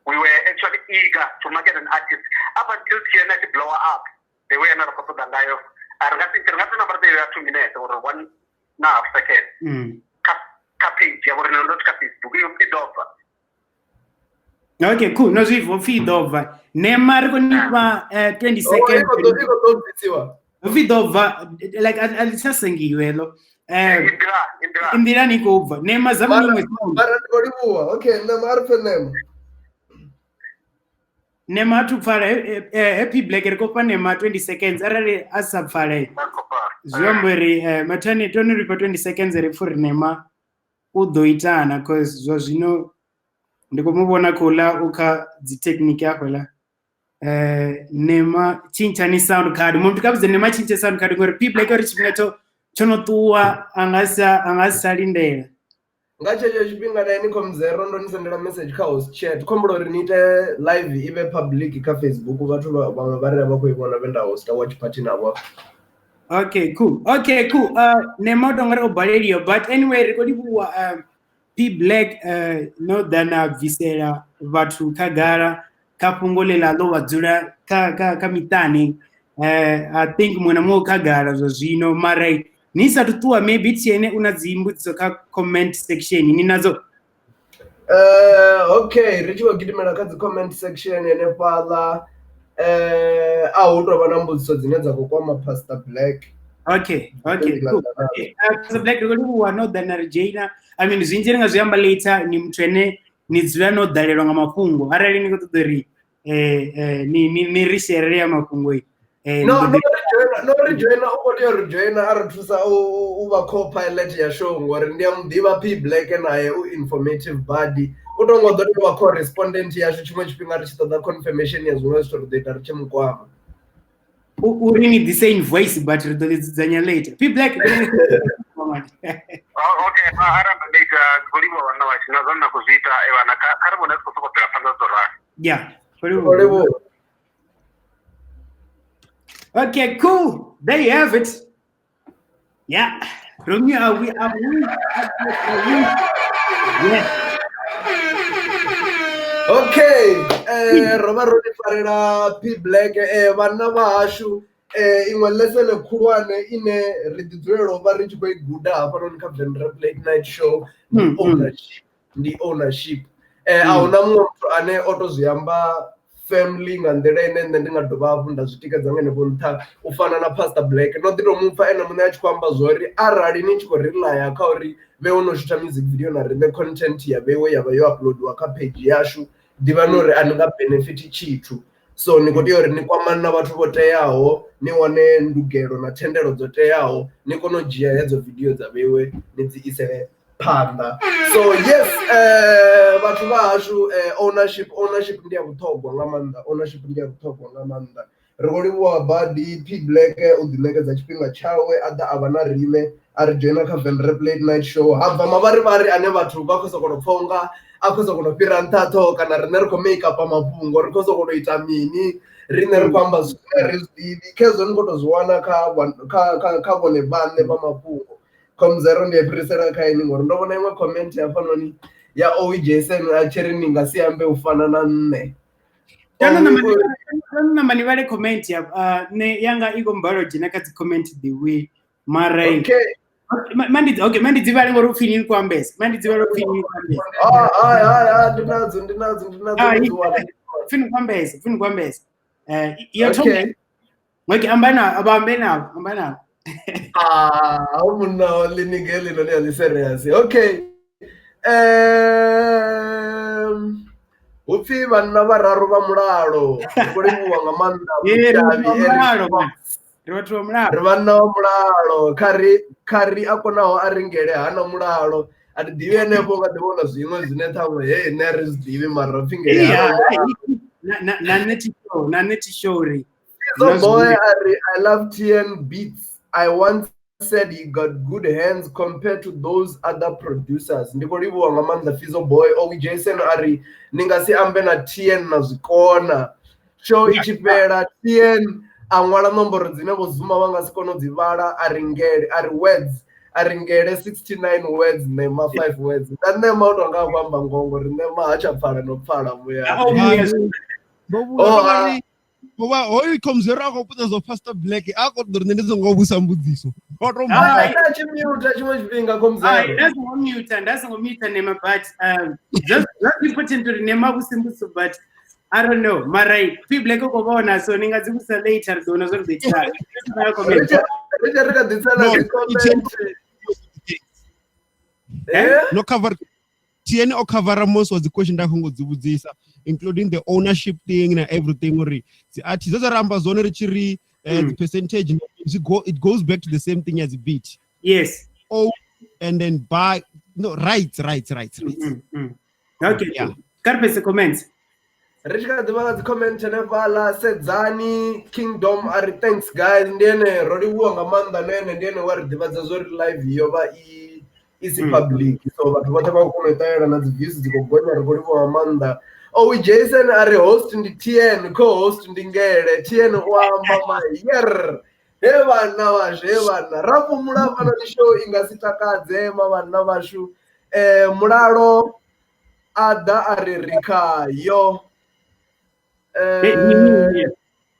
We were actually eager to market an artist. Up until TNA blow up, they were not supposed to die. And I think that's number 2 minutes or 1.5 seconds. Capage, you were not capage to give feed over. Okay, cool. No, see for feed over. Neymar konipa 20 seconds. Feed over, like I'll just sing you, hello. Indira niko over. Neymar zamani okay, Neymar penem. Neymar to fare happy black rekopa Neymar 20 seconds. Arare asap fare. Zomberi matani don't report 20 seconds for Neymar. Udoitana cause you know ndiko mubona kola uka zi technique yakola. Neymar chincha ni sound card. Muntu kabze Neymar chincha sound card ngore people like richingato chono tuwa angasa lindela. Ngachecho chipinga na niko mzero ndo nisendela message ka house chat kombolo rinite live ibe public ka Facebook bathu bamwe barira bakoyibona benda host watch party nabo. Okay, cool. Neymar dongare obalelio but anyway rekodi buwa P Black no dana visera bathu kagara kapungolela lo wadzula ka mitani I think muna mukagara zvino mara nisati tuwa maybe tiene una dzimbudziso ka comment section ninazo. Okay, richiwa gidimana kadzi comment section yene pala ahutova na mbudziso dzine dzakokwama Pastor Black. Okay, cool. Okay. Pastor Black ngoliwa no dana Jaina. I mean zvinjeri nga zviamba later ni mutwene ni dzula no dalelwa nga mafhungo. Arali ni kutodori ni rishare ya mafhungo no rejoina ukoti rejoina arithusa uva co-pilot ya show ngori ndi mudiva P Black naye informative body utongoḓo tovha correspondent yashu chimwe tshifhinga ri tshi ṱoḓa confirmation ya zwiṅwe zwithu ri ḓo ita ri tshi mukwama uri ni the same voice but ri ḓo ḽi dzudzanya later P Black. Okay, aramba later kuliwa wana vachina zvanna kuzviita evana kari vona sikosokopera panda zorara. Yeah, kuliwa. Okay, cool. There you have it. Yeah. Romeo, are we? Yeah. Okay. Roma roni farela P Black vana vahashu imwe lesson khulwane ine ri ḓi dzulela u vha ri tshi khou I guda hafhanoni kha Venrap late night show ndi ownership. Ahuna muṅwe muthu ane o to zwi amba family nga nḓila ine nṋe ndi nga dovha hafhu nda zwi tikedza nga henefho nṱha u fana na Pastor Black no ḓi to mupfa ene muṋe a tshi khou amba zwori arali ni tshi khou relaya kha uri vhe ono shuta music video na riṋe content ya vhewe ya vha yo uploadiwa kha page yashu ḓivha no uri a ni nga benefit tshithu so ni khou tea uri ni kwamane na vhathu vho teaho ni wane ndugelo na thendelo dzo teaho ni kone u dzhia hedzo video dza vhewe ni dzi isele phanḓa so yes vhathu vha hashu ownership ndi ya vhuṱhogwa nga maanḓa ownership ndi ya vhuṱhogwa nga maanḓa ri khou livhuwa badi P Black u ḓi ṋekedza tshifhinga tshawe a ḓa a vha na riṋe a ri dzhoina kha Venrap late night show ha bva mavharivhari ane vhathu vha khou sokou pfha unga a khou sokou fhira nṱha ṱhoho kana riṋe ri khou make up mafhungo ri khou sokou ita mini riṋe ri khou amba zwine ri zwi ḓivhi khezwo ni khou tou zwi wana kha vhone vhaṋe vha mafhungo Komzero ndi fhirisela kha ini ngori ndo vhona iṅwe comment hafhanoni ya Owi Jason a tshiri ni nga si ambe u fana na nṋe na mani vale comment ya ne yanga iko mbalo dzina kha dzi comment the way mara okay mandi dzivale ngori u fini ku ambesa mandi dzivale u fini ku ambesa ndinadzo fini ku ambesa yo okay ambana munna linigeli no ni serious okay upfi vhanna vhararu vha mulalo kho livhuwa nga maanḓa ri vhanna vha mulalo khari a konaho a ringele hana mulalo a ti ḓivhi henefho nga ḓivhona zwiṅwe zwine ṱhaṅwe hei nṋe ri zwi ḓivhi mara ri pfingele na neti shori so boy I love TN beats I once said he got good hands compared to those other producers ndi khou livhuwa nga maanḓa Fizo boy Owi Jason ari ni nga si ambe na TN na zwikona show I tshi fhela TN a ṅwala nomboro dzine vho Zuma vha nga si kone u dzi vhala a ringele 69 words nema 5 words nda nema u tou nga u amba ngongo ri nema ha tsha pfhala no pfhala muya Boba hoy Komzero a khou putsa zwo Pastor Black a khou ḓori nṋe ndi songo vhusa mbudziso nda tshi mute tshiṅwe tshifhinga Komzero nda songo mute nema but just important uri nema vhusimbuso but I don't know mara P Black ko vona so ni nga dzi vhusa later ri ḓona zwo ri ḓi tsha ri kha ḓi tsala comment no cover TN o cover most of the question that ngo dzi vhudzisa including the ownership thing and everything or the artists those are amba zone richiri the percentage it goes back to the same thing as the beat yes and then by rights okay yeah karpe comments Richard the comment ne vala sedzani kingdom ari thanks guys ndene ro livhuwa nga maanḓa nene ndene wa ri ḓivhadza zwo ri live yo vha isi public so vhathu vhoṱhe vha kona u ṱalela na dzi views dzi khou gonya ri khou livhuwa nga maanḓa Owi Jason ari host ndi TN co-host ndi Ngele TN u amba mayer vana vashe vana rapfumula fana ni show inga si takadze vana vashu mulalo ada ari rikhayo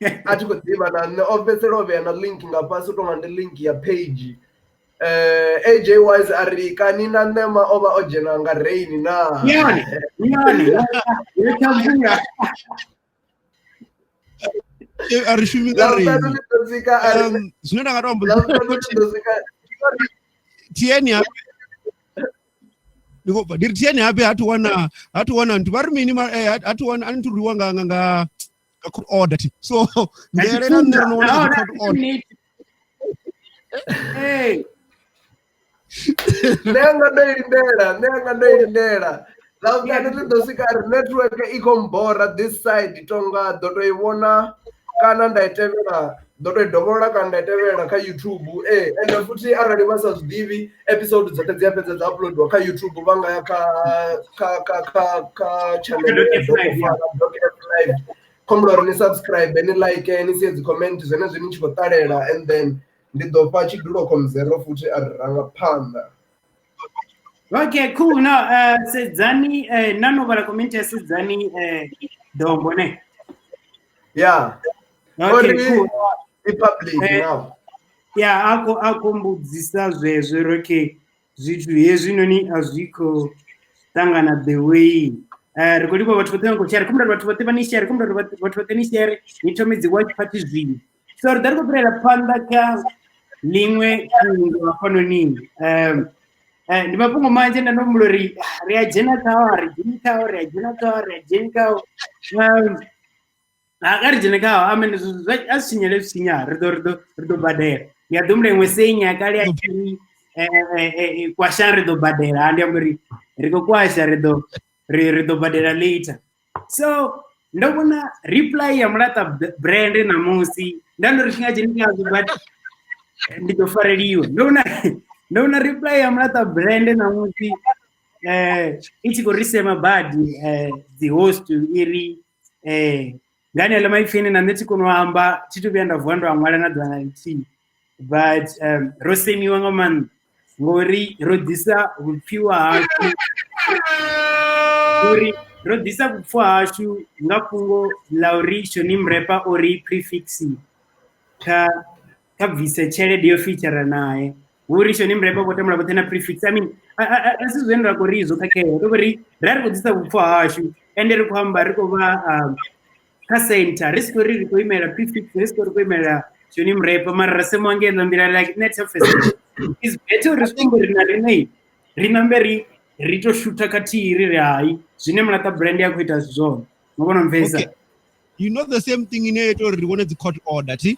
a tshi khou ḓivha na o fhedzisela o vhea na link nga fhasi u tonga ndi link ya page. AJ Wise a ri kani na Nema o vha o dzhena nga rain na nyone yo tambula a ri shumi nga rain zwine nda nga to amba tieni hape ndiko ba diri tieni hape hatu wana ntu bari mini hatu wana antu riwa nga court order so ngere na no wana court order hey nenga ndoilindela lavukani ri ḓo swika ri network i khou mbora this side tonga ḓo to i vhona kana nda i tevhela ḓo to i dovholola kana nda i tevhela kha YouTube ende futhi arali vha sa zwiḓivhi episode dzoṱhe dzi a fhedza dza uploadiwa kha YouTube vha nga ya kha channel live khombolo ri ni subscribe ni like ni sie dzi comment zwenezwi ni tshi khou ṱalela and then ndi ḓo fha tshidulo khomzero futhi a ri ranga phanḓa. Okay, cool. Now, Sedzani, none of our commenters Sedzani, Dombo, ne? Yeah. Okay, cool. The public now. Yeah, ako mbudzisa zvezwe okay. Zwithu hezwinoni azviko tangana the way. Rikodi kwa watu wote kushare, kumbe watu wote bani share, kumbe watu wote ni share, nitomedzi watch party zwini. So dariko brela panda ka lingwe kungo afano nini. Ndi mapungo manje na nomulori reagena tawa reagena tawa agari jena kawa amene asinyele sinya rido badera ya dumle mwesenya kali akiri kwa shan rido badera andi amuri riko kwa shan rido badera later. So ndobona reply ya mlata brand na musi ndando rishinga jeni kazi but ndiko fareliyo ndona reply ya mlata brand na musi ichi korisema badi the host iri ngani ala maifene na neti kunoamba chitu byanda vwando amwala na dwana nti but rosemi wanga man ngori rodisa upfiwa hashu ngori rodisa upfiwa hashu ngapungo laurisho ni mrepa ori prefixi ka vise chele dio feature nae urisho ni mrepa kote mla botena prefix. I mean asizwenra korizo kake roberi rari kodisa upfiwa hashu endere kuhamba riko ba ka center risk riko imela prefix risk riko imela shoni mrepa mara semo angenda mbira like net surface is better response remember rito shooter kati riri hai zvine mlata brand yako ita zone ngona mvesa. Okay. You know the same thing in it or when the court order ti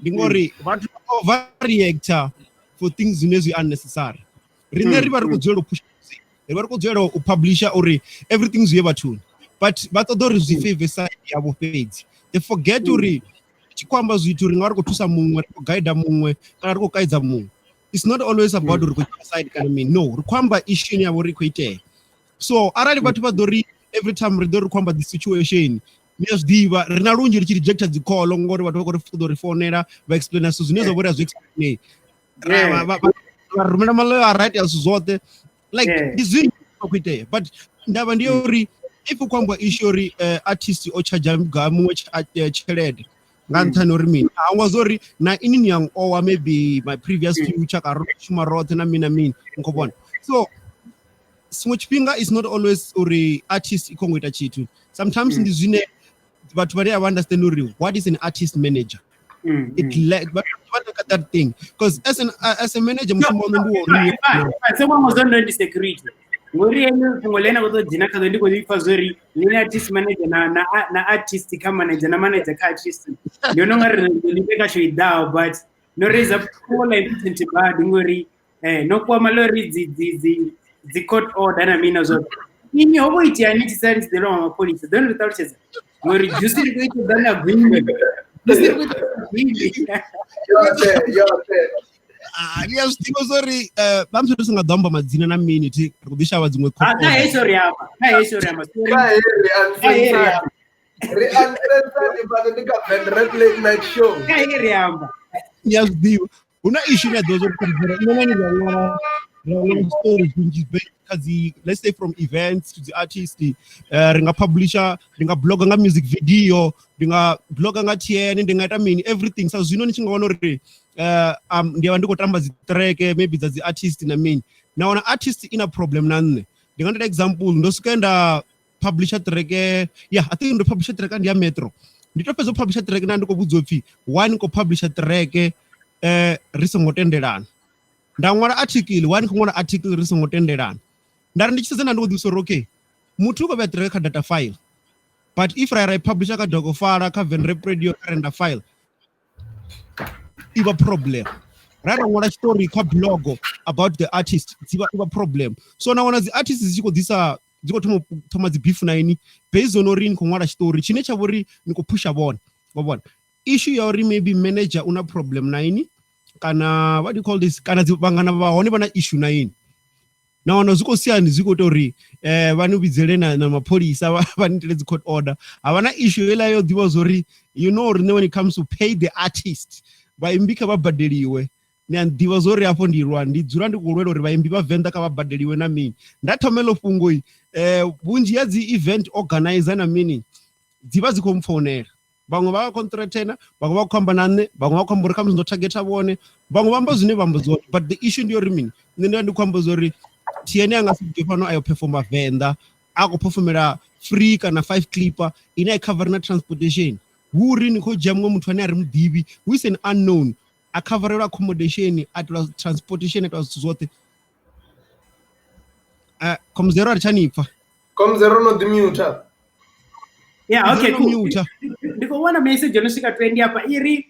ngori vhathu overreactor for things zinezwi unnecessary rine riva rikudzwela push riva rikudzwela u publisher or everything zvieva tune but vatodori zvifavor side yavo fedzi they forget uri chikwamba zvitu ringa vari kutusa mumwe rikugaida mumwe kana rikukaidza mumwe. It's not always about uri kuita side kana me no rikwamba issue yavo rikuitei. So arali vathu vadori every time ridori rikwamba the situation nezvidiva rina lunji richirejecta dzikolo ngori vathu vakori fonera vaexplaina so zvinezvo vori azviexplainei varumira maloya right yazo zvote like ndizvinhu kuitei but ndava ndiyo uri if ukwamba issue artist ochaja mumwe chelede nganthani uri mina awazori na inini yang or maybe my previous future karoshuma rote na mina ngobona. So switch finger is not always uri artist ikongoita chitu sometimes ndizvine but vari understand uri what is an artist manager. It like but look at that thing because as a manager msumbono ndio someone was on the security ngori yenu ngolena kuto jina kazo ndiko zifazori ni artist manager na artist kama manager na manager ka artist ndio ngari nilipeka show idao but no raise up all important bad ngori no kwa malori the court order na mina zo nini hobo itiani tisari the law police don't without says ngori justice ko ito dana agreement yes ndiko sorry vamsori singadamba madzina na minute rikudishava dzimwe sorry yes diva una issue ya dozo kumbira inonani ya stories which is let's say from events to the artist ringa publisher ringa blogga nga music video ringa blogga nga TN ndingaita mini everything so zwino ni chingaona uri ndiya ndiko tamba zi track maybe dza the artist na mini naona artist ina problem na nne ndingaita example ndosikaenda publisher track yeah I think ndo publisher track ndi ya Metro nditopedza publisher track na ndiko budzopfi one ko publisher track risongo tendelana ndamwala article one ko ngona article risongo tendelana ndari ndichitsana ndiko disoro okay muthu ko betra ka data file but if I publish ka dogo file ka Venrap radio render file iba problem right ngona story ka blog about the artist iba problem so naona the artist ziko disa dziko thoma dzi beef na ini based on orin ko ngwala story chine cha vori niko pusha bona wabona issue ya ori maybe manager una problem na ini kana what do you call this kana dzibangana vahone vana issue na ini naona ziko siyani ziko tori vanu bidzele na mapolisa vanitele dzi court order havana issue ela yo diwa zori you know when it comes to pay the artist vaimbika vabhadeliwe ndiva zori apo ndirwa ndidzura ndikurwela uri vaimbi vavenda kavabhadeliwe na mini ndathomelo fungo bunji ya dzi event organizer na mini dziva dzikomfonera vamwe vakakontractena vamwe vakukhamba nane vamwe vakukhambura kama zinotargeta vone vamwe vamba zvine vamba zori but the issue ndiyori mini nenda ndikhamba zori TN angasibve pano ayo performa venda akuperformera free kana 5 clipper ina cover na transportation wuri niko jamwe muthu ane ari mudivi who is an unknown a cover accommodation at transportation at zote komzero arichanipa komzero no dimuta yeah okay cool ndiko wana message onosvika 20 apa iri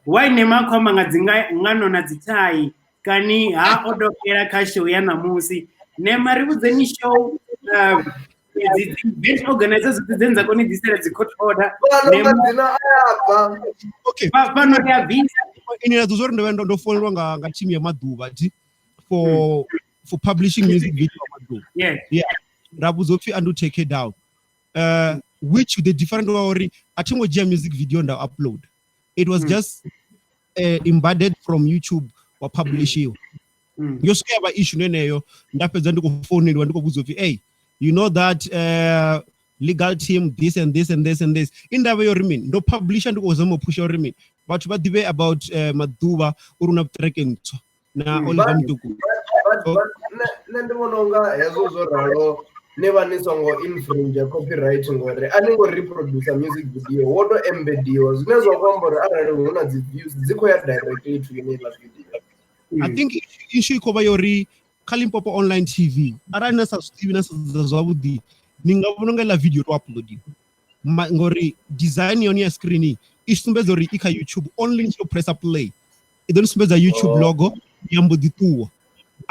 why nema kwamba ngadzinga ngano na dzitai kani ha odokera ka show ya namusi nema ribudzeni show event organizers dzenza koni disera dzi court order nema dzina ayapa okay pano ya visa inira dzozori ndofonelwa nga team ya Maduva for publishing music video Maduva yeah rabuzopfi and take it down which the different worry atingojia music video and upload it was just embedded from YouTube or publish you yosuke ba issue neneyo ndapedza ndikufonelwa ndikubuzopfi hey you know that legal team this and this and this and this indaba yo remain ndo publisher ndikozama pusha remain but vadive about Maduva uruna tracking na Oliver Mtuku ndibononga yazo zoralo nevanisongo infringe copyright ngore aningo reproduce music video woto embediwa zvinezwa kwambora arali una dzi views dziko ya directly to your video I think issue ikova yori Kalimpopo online TV arali nasa TV nasa zwavudi ningavononga la video to upload ngori design yoni ya screen isumbedza uri ika YouTube only to press a play idonisumbedza YouTube logo yambodituwa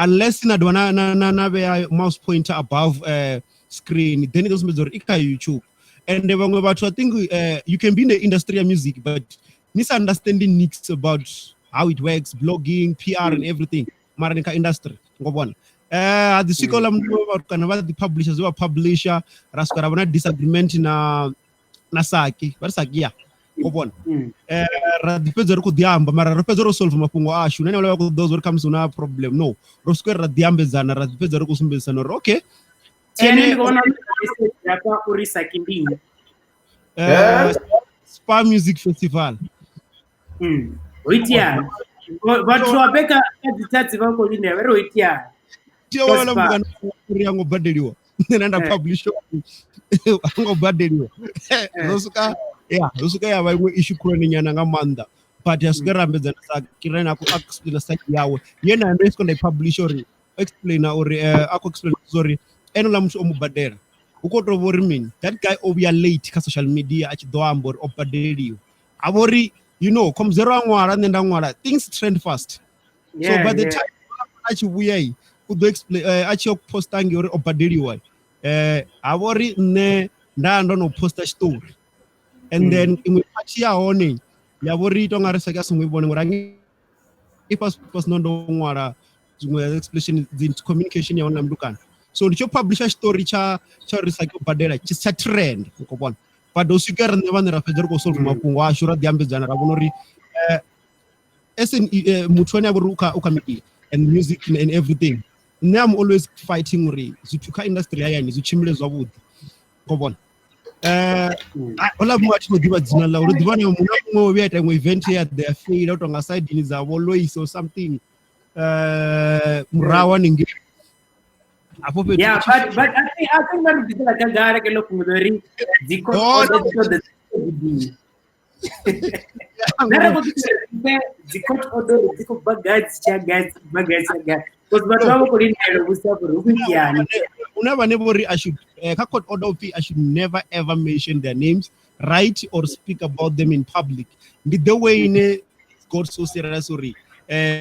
unless inadwa na be mouse pointer above screen then idonisumbedza uri ika YouTube and vamwe vatu I think you can be in the industry of music but misunderstanding nicks about how it works blogging PR and everything mara nika industry ngobona the sikola mndu kana va the publishers wa publisher raskara vana disagreement na Saki varisaki ya ngobona radipedza ri kudiamba mara rapedza ro solve mapungo ashu nene wala ku those comes una problem no roskwe radiambezana radipedza ri kusumbezana okay ene ngona yapa urisaki ndini Spa Music Festival oitia vatu vapeka kadzitadzi vako ine vero oitia tiwala mukana kuri yango badeliwa nenda publish ango badeliwa zosuka yava imwe issue kurani nyana nga manda but yasukerambedzana sakirana ku explain site yawe yena ndo isiko ndai publish or explain or ako explain sorry enola muthu omubadera ukotovori mini that guy obia late ka social media achidoambo obadeliwa avori you know komzero angwara nenda ngwara things trend fast so by the time achivuya kudo explain achi postangi or obadeliwa avori ne ndando no posta story and then imwe pachi yaone yavori to ngari saka sumwe bone ngorangi ipas nondo ngwara zimwe explanation the communication yaona mdukana so ndicho publisher story cha research obadela cha trend ukobona but osikera nevane rafedzera ko solve mapungo ashura diambedzana rabonori esen muthu ane aburuka ukamiki and music and everything I'm always fighting uri zituka industry yani zichimile zwavhuḓi go bona ola much no diva dzina la uri divana munhu mumwe vhuya ita event ya their fail out nga side ni za Lois or something murawa ningi apo pe yeah but I think that is like a gara ke lokho ngori diko the nara go diko order diko bagads cha guys because batho ba go dinelo busa go rukiana unaba nebori I should court order I should never ever mention their names, write or speak about them in public. The way in God so serious sorry.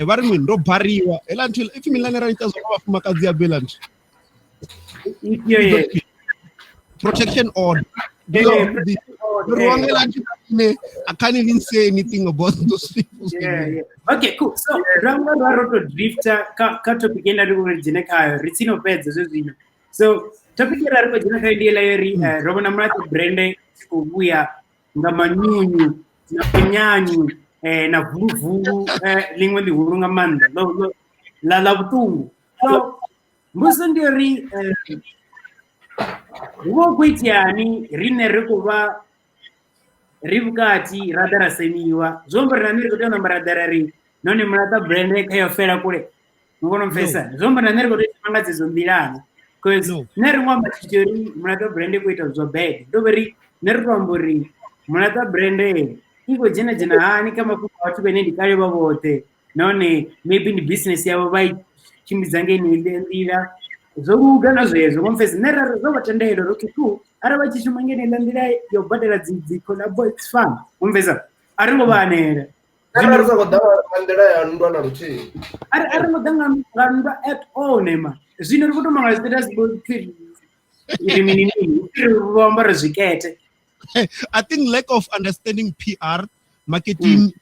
What do ndo bariwa elantil if milana ranta zo bafumakazi ya belanti. Protection order. I can't even say anything about those people. Yeah. Okay, cool. So, Ramba Roto Drifter, Kato Pigena Jineka, Ricino Pets, so topic ya rako jina kaidi layeri Romeo Mrata brande kubuya ngamanyunyu na penyanyu na vuvu lingwe ndi hurunga manda la butungu so mbuso ndio ri wo kwitiani rine rikuba ribukati radara semiwa zomba na niri kutana maradara ri none Mrata brande kayo fera kule ngono mfesa zomba na niri kutana mangazi zombilana because neri ngomba chichori Mrata brande kuita zo bad doberi neri kwambori Mrata brande iko jina hani kama kwa watu benendi kale babote none maybe ni business yabo bai chimizange ni ndira zoruga nazo ngomfesi neri zo batendelo rokitu araba chishumangene ndira yo badela dzidzi collab it's fun ngomfesa aringo banera ararza kodava mandela ya ndwana ruti aringo danga ngamba at all nema zvino rikuto manga status book I think lack of understanding PR marketing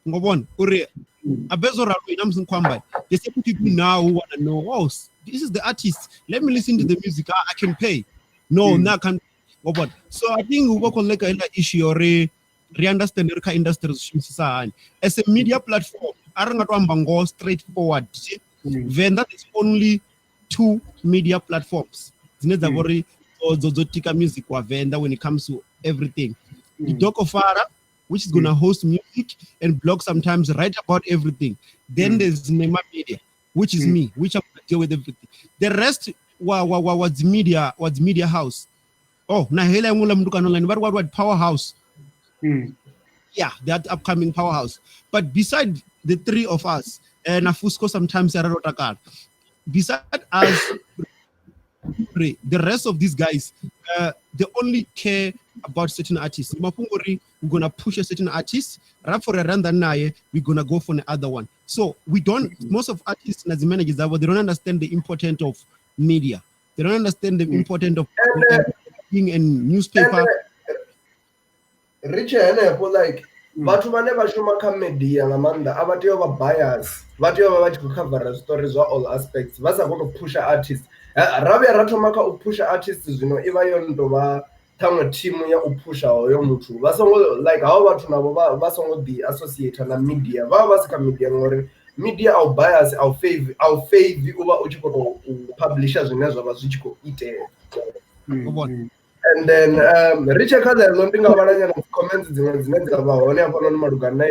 ngobona uri abezora inamsin kwamba there's some people now who want to know oh this is the artist let me listen to the music I can pay no na can ngobona so I think uboko like a issue or re-understand ka industry zishimsisana as a media platform arangatwamba ngo straightforward then that is only 2 media platforms zinedza vori zotika music wa venda when it comes to everything the Dokofara which is going to host music and blog sometimes write about everything then there's Nema Media which is me which I'm going to deal with everything the rest what's media house oh na hela ngula mntu online what powerhouse yeah that upcoming powerhouse but beside the 3 of us na Fusco sometimes beside us the rest of these guys they only care about certain artists we're gonna push a certain artist rap for a randa naye we're gonna go for another one so we don't most of artists as managers they don't understand the importance of media they don't understand the importance of being in newspaper Rich like bathu vane vashuma kha media nga manda avateo va bias vateo va vachi cover stories wa all aspects vasa kona pusha artists rabia rathoma kha upusha artists zwino iva yo ndo va thamwe team ya upusha hoyo muthu vasongo like how vathu navo vasongo di associate na media va vasika media ngori media au bias au favor uva uchiko publisher zwine zwa va zwichiko itea and then Richard Kaza lontinga balanya na comments dzine dzava hone hapa no malugana na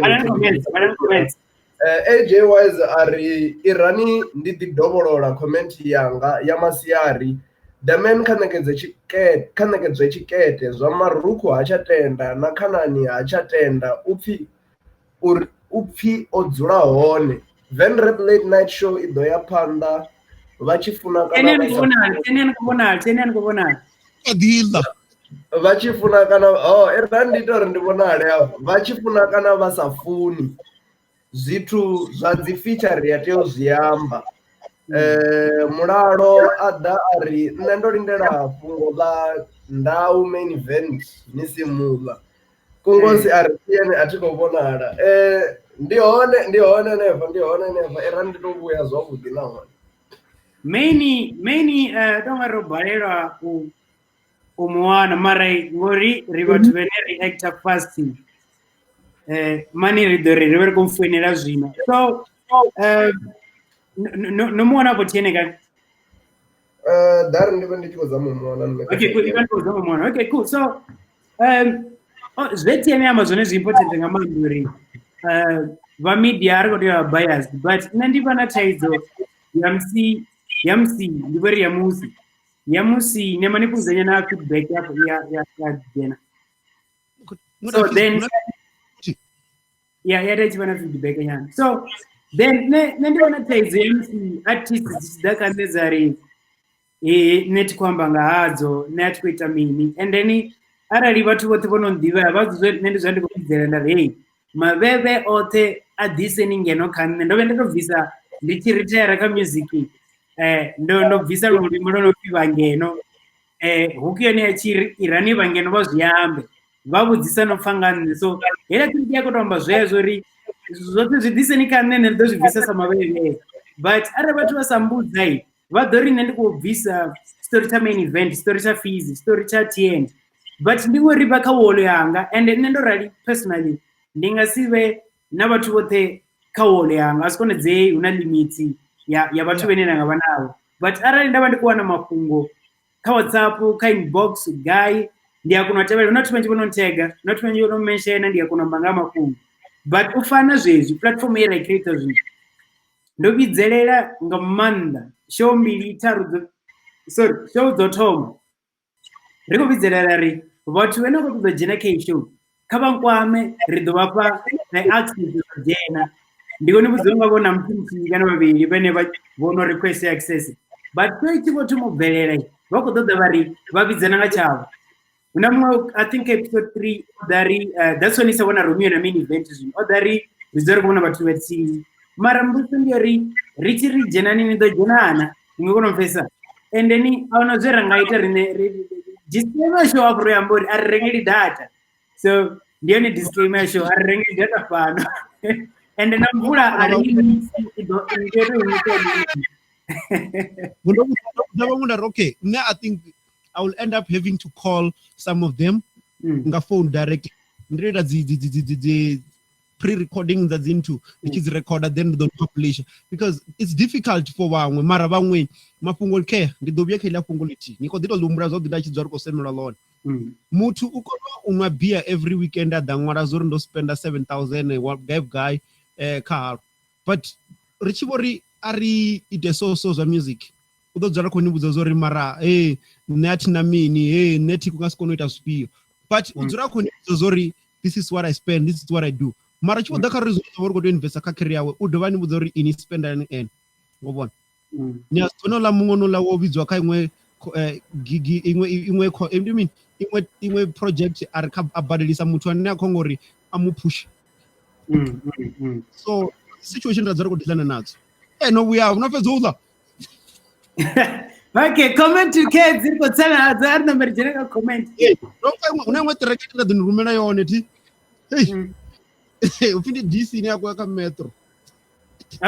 AJ wise ari irani ndi dovolola comment yanga ya masiari the man kanekedzwe chikete zwa maruku achatenda na Khanani achatenda upfi odzula hone Venrap late night show ido ya panda vachifuna tenen kubona adila vachifuna kana erandito ndibonale vachifuna kana vasafuni zwithu zwa dzi feature yateo ziyamba mulalo ada ari nne ndo lindela fungo la ndau main event nisimula kungosi ari yene atiko bonala ndi hone neva erandito buya zwavhuḓi nahone many don't robalelwa umwana mara ngori rivathu vene reactor fasting mani ridori river konfuenela zwino so no muona hapo tiene ka Dar ndivyo ndichikodzama muona. Okay, cool. Even kodzama muona. Okay, cool. So zvetiene amazone zviimportant ngamanduri va media ari kuti biased, but nandivana taidzo yamsi ndiveri yamusi nemani kuzanya na feedback ya jena. So then yadachivana feedback yana. So then nandivana taidzo yamsi artists dzichidakanezari neti kwamba ngahadzo neti kuita mini and then arali vatu vote vonondiva vazozve nende zvandikuidzera ndari hey maveve ote adhiseni ngeno kane ndove ndotobvisa ndichiritera kamusic ndobvisa rurimo ronopiva ngeno huku yone yachiri irani vangeno vazviyambe vabudzisa nopfanganine so hera tiri yakutomba zvezvo ri zvote zvidhiseni kane ndozvibvisa samaveve but ari vatu vasambudzai vadhori nendikubvisa story cha main event story cha fees story cha tn but ndingori vakawolo yanga and nendorali personally ndingasive navatu vote kawolo yanga asikonedzei una limiti ya vatu venenanga vanavo but arali ndava ndikuwana mafungo kawhatsapp kainbox guy ndiyakunotevera unatumenji vonontega unatumenji vonomenshena ndiyakunombanga mafungo but ufana zvezvi platform yera creator zvinhu ndovidzerera ngamanda show mbili taru show dzothoma rikuvidzerera ri vatu venokutuzojena show kavankwame ridovapa access jena ndikoni vudzonga vona mtumsikana vaviri vene vono request access but toichivotumubvelela vakutoda vari vavidzananga chavo unamwe I think episode 3 dari that's when isavona Romeo na main event zvinhu odari rizori kuona vatu veti mara mbuso ndiori richiri jena nini ndojenana ingekunomfesa and then aunozverangaita rine disclaimer show apro yambori arirengeri data so ndione disclaimer show arirengeri data pano and then mvura ari okay now I think I will end up having to call some of them nga phone directly ndreda the pre-recording that's into which is recorded then the population because it's difficult for vamwe mara vamwe mafungo ke ndidobya khela fungo liti niko dito lumbra zo didachidzwa riko semela lona mutu ukona unwa beer every weekend adangwara zori ndo spenda 7,000 one guy car but richibori ari ite so za music udodzara koni budza zori mara net na mini net kungasikona ita spio but udzura koni zori this is what I spend this is what I do mara chivo dakarizo vori kuti investa ka career yawe udovani budza uri ini spend and ngobona nya sono la mungono la wovidzwa ka imwe gigi imwe project ari abadilisa muthu ane akongori amupush so situation radzara kudilana nadzo no we are unofedza uza okay comment to kids iko tsana azar number jeneka comment una imwe track ndinirumela yone ti ufindi DC ni yako ka metro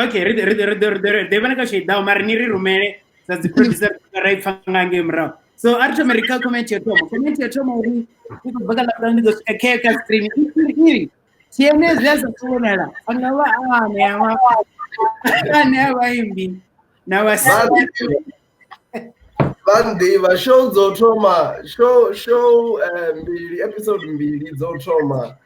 okay read devana ka shida mara niri rumele sazi producer right fangange mra so arto america comment yatomo uri iko bagala brand do keka stream iri tiene zesa kuonela angawa ane abaimbi na wasi Bandiva show zotoma show mbili episode mbili zotoma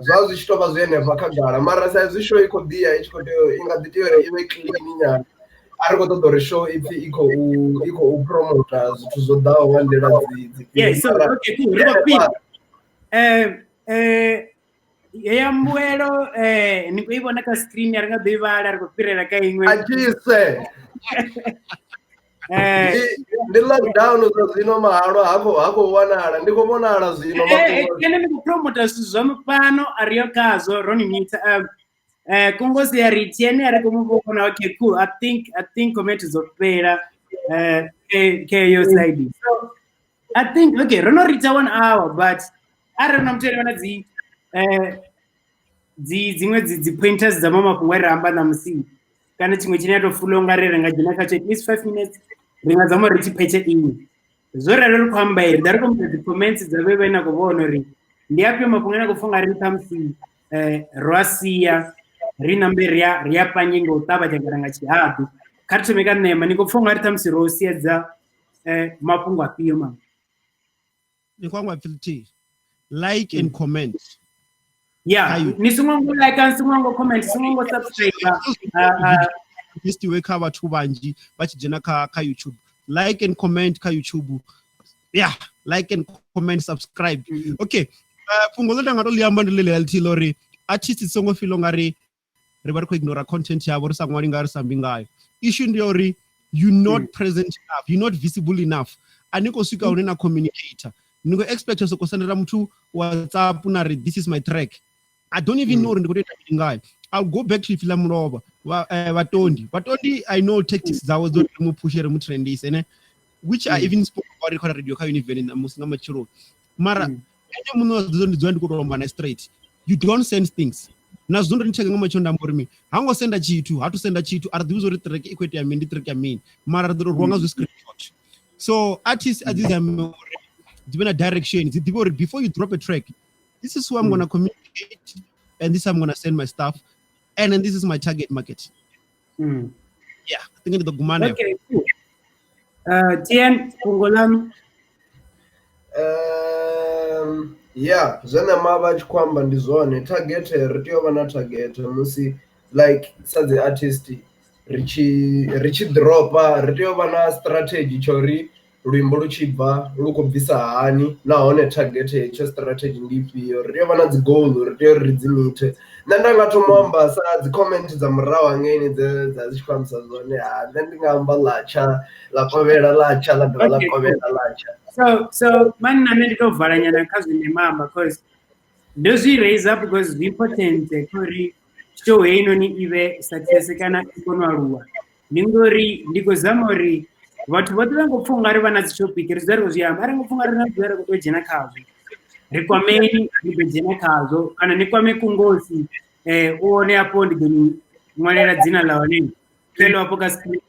zvazi chitova zvene vakagara mara sai show iko dia ichikote ingaditiore ive clean nyana ari kutodore show ipi iko promoter zvithu zodawo wandera yes so okay cool yambuelo nikuibona ka screen yaringa bivala ari kupirela ka imwe achise ndi lockdown zvino mahalo hako wanala ndikomonala zvino ene ndikupromota zvamupano ariyo kazo Ronnie Mita kungozi yari tiene ari kumubona okay cool I think comment zopera yo side so I think okay Rono rita 1 hour but I don't know mtele dzimwe pointers dzamama kumweramba namusi kana chimwe chinato fulonga rerenga jina kacho at least 5 minutes ringa dzamo richipeche ini zorero rikwamba iri dari kumudzi comments dzaveve na kuvono ri ndiyapi mapungana kufunga ri tamsi rwasiya rinambe ria panyinga utaba jangaranga chihadu karitomeka nema nikofunga ari tamusiro osiedza mapungu apiyo mama nikwangwa filti like and comment nisungongo like and sungongo comment sungongo subscribe we cover tu banji bachijena ka YouTube like and comment ka YouTube like and comment subscribe okay fungo ndo ngato liamba ndile LT lori artist songo filo ngari rebari ko ignore content yabo risangwali ngari sambi ngayo issue ndiori you not present enough, you not visible enough aniko swika unena communicator niko expect so kusendera mtu WhatsApp unari this is my track I don't even know ndikuteta ngayo I'll go back to film roba vatondi I know tactics zawo zo mu pushere mu trend isene which I even spoke about it on radio ka even na musinga machiro mara ene muno zo ndizo ndikuromba na straight you don't send things na zondo ndithenga ngamacho mborimi hango senda chitu hatu senda chitu ari dizo ri track equity ya mindi track ya mini mara ro ronga zo screenshot so artists as is am given a direction before you drop a track this is who I'm going to communicate and this I'm going to send my stuff and then this is my target market I think the gumana okay cool Tien Kungolam zvana mavachi kwamba ndizone target ritiyo vana target musi like sadze artist richi dropa ritiyo vana strategy chori luimbo luchibva lukubvisa hani nahone target yecho strategy ndipiyo ritiyo vana dzigolu ritiyo ridzimite nandangatomuamba dzicomment dzamurawa ngeni dzazichifambisa zone ndandingamba lacha lakovera lacha ladova lakovera lacha so mani nane nditovhara nyana kazi nemama because ndozviraise up because important kuri show inoni ive success kana ikonwaruwa ndingori ndikozama uri vatu vatu vangopfunga ri vana dzitopiki rizaro zviyamba arangofunga rina dzara kutojena kazvo rikwameni nditojena kazvo kana nikwame kungosi uone apo ndigoni mwalela dzina laone kelo apo kascreen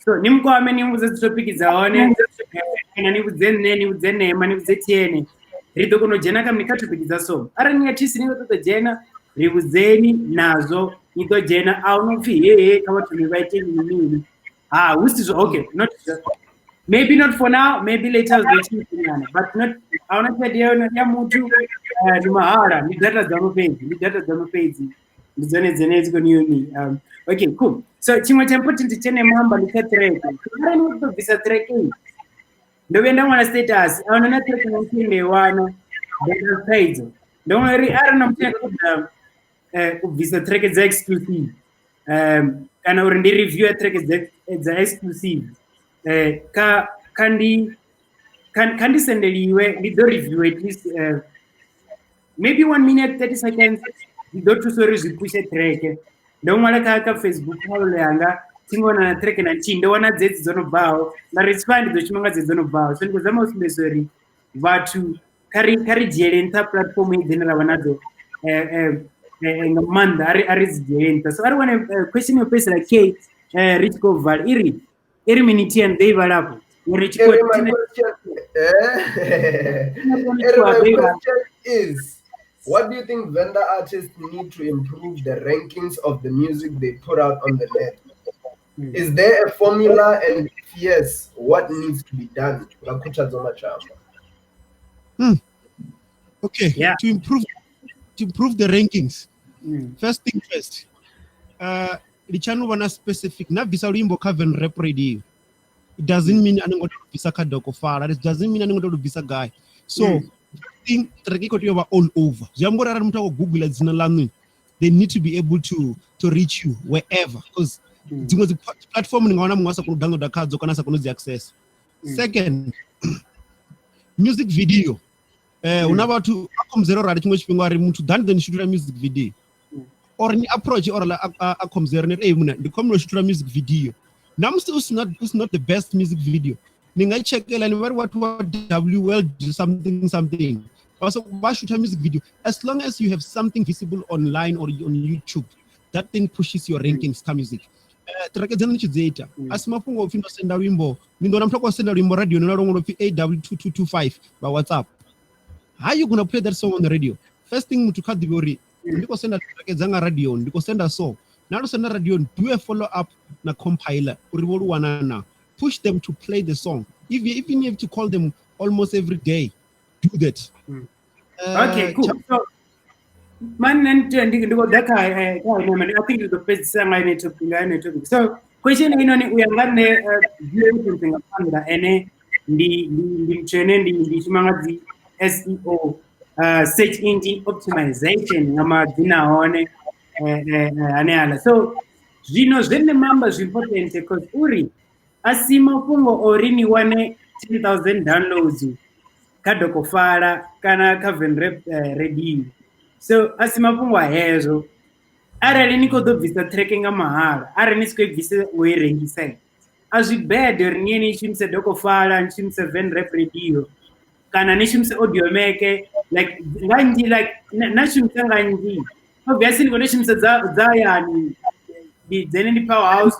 so nimkwame nimudze dzitopiki dzaone kana nibudze nema nibudze tiene rito kunojena kam nikatopiki dzaso ara nyatisi ningotojena ribudzeni nazo nitojena aunopfi kama tumivaite nini okay, maybe not for now, maybe later, but not. I want to say, yeah, mutu, mahara, ni data demo page, ni zone ziko nioni. Okay, cool. So, chimwa important chene mamba ni track. Kama ni mtu visa track hii. Ndio wenda wana status, wana na track nyingine wana data page. Ndio wana na mtu visa track za exclusive. Kana urindi review ya track za exclusive kandi sendeliwe lido review at least maybe 1 minute 30 seconds lido tu story zipushe track ndo mala ka Facebook halo yanga tingona na track na chindo wana dzedzi zono bao na respond do chimanga dzedzo bao so ndizama usinde story vatu kari jelenta platform idenera vanadzo ngamanda ari zijelenta so ari one question your face like Rich Koval iri minute and they valapo my question is what do you think vendor artists need to improve the rankings of the music they put out on the net? Is there a formula, and if yes, what needs to be done? Okay, to improve the rankings. First thing first, Richano wana specific na visa limbo ka Venrap radio. It doesn't mean anengo to visa ka doko fara. It doesn't mean anengo to visa guy. So thing traki ko tiwa all over. Jambo rara mtu ko Google zina lanu. They need to be able to reach you wherever because the platform ngaona mwasa ku download akadzo kana sa kunozi access. Second, music video. Unaba to akom zero rari chimwe chipingo ari mtu then shoot a music video. Or ni approach or la akom zero ne muna the come shoot a music video. Namstu is not the best music video. Ninga check and what WL do something. Also why shoot a music video? As long as you have something visible online or on YouTube, that thing pushes your rankings ka music. Trakedzana chidzeta. Asimafungo ufindo senda wimbo. Ndona mtoko senda wimbo radio no rongo fi AW2225 by WhatsApp. How are you going to play that song on the radio? First thing to cut the story. ndiko senda track dzanga radio ndiko senda so nalo senda radio do a follow up na compiler uri vo wana na push them to play the song even you have to call them almost every day do that okay cool so man ndiko daka I think it's the best song I need to so question inoni uyangane something ngaphandla ene ndi mtshene ndi chimangadzi SEO search engine optimization ngamadzina one aneala so zvino zvine mamba zviimportant because uri asima fungo orini wane 10,000 downloads kadokofala kana ka Venrap radio so asima fungo ahezo arali niko do bvisa tracking mahala arali nisiko bvisa uirengisa azvibhedhe rinye nishimse dokofala nishimse Venrap radio kana nishimse audio make like nganji like nashimse nganji obviously ngone shimse za yani dzene ndi powerhouse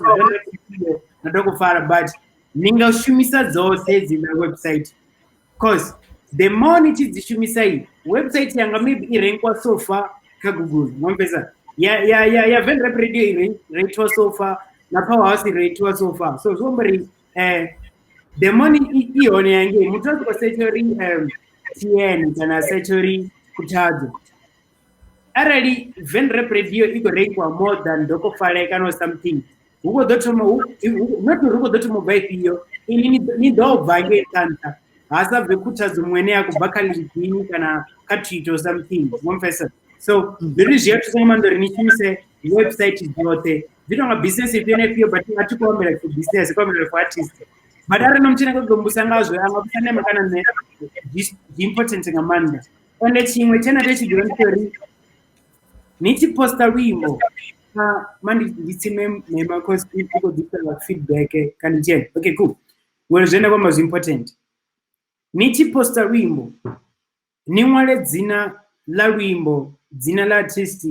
na dokofala but ninga shumisa dzose dzina website cause the more chidzishumisa website yanga maybe irenkwa so far ka Google ngompesa ya Venrap radio irenkwa so far na powerhouse irenkwa so far so zombari the money ione yange mutatu kwa searchori TN kana searchori kutadzo arali Venrap radio igorenkwa more than dokofala kana something huko dotomo not huko dotomo baipiyo ini ni dobva ngetanta hasa vekutadzo mwene yakubva kalingini kana katwito something ngompesa so zviri zviyacho somandori nichimise website dzote zvinonga business ifenefiyo but atikombera for business kombera for artist but ari nomchina kugombusa ngazvo angapusane makana ne important ngamanda ende chimwe chena techigira nditori nichiposta wimbo mandi nditsime nema cause people different feedback can jen okay cool well zvene kwamba important nichiposta wimbo nimwale dzina la wimbo dzina la artist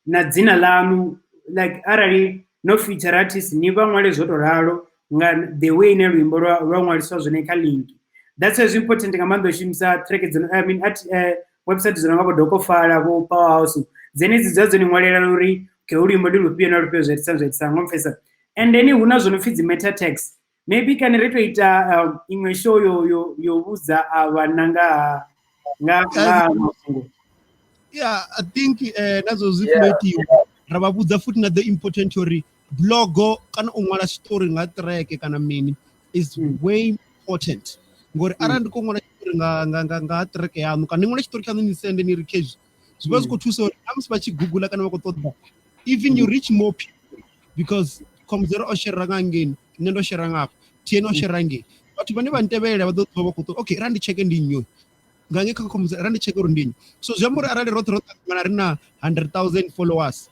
na dzina lanu like arali no feature artist ni vamwale zvotoralo nga the way ne wimbo rwamwaliswa zvone ka link that's why important ngamando shimsa track dzino I mean at website dzino ngabo dokofala ko powerhouse dzene dzidzadzo ni mwalela lori ke ulimbo dilupia na lupio zvetsa ngomfesa and then huna zvono fidzi meta text maybe can retoita imwe show yo uza avananga nga yeah I think nazo zifleti rababudza futhi na the important story blogo kana umwala story nga track kana mini is way important ngori arandi ko ngona story nga track yanu kana ngona story kana ni send ni recache zikwazi kuthusa amsi bachi google kana bakotota even you reach more people because komzero oshera ngangeni nendo shera ngapha tieno shera nge bathu bane bantebele badotho bakoto okay randi check ndinyo ngange ka komzero randi check rundinyo so zwamuri arali rotro kana rina 100,000 followers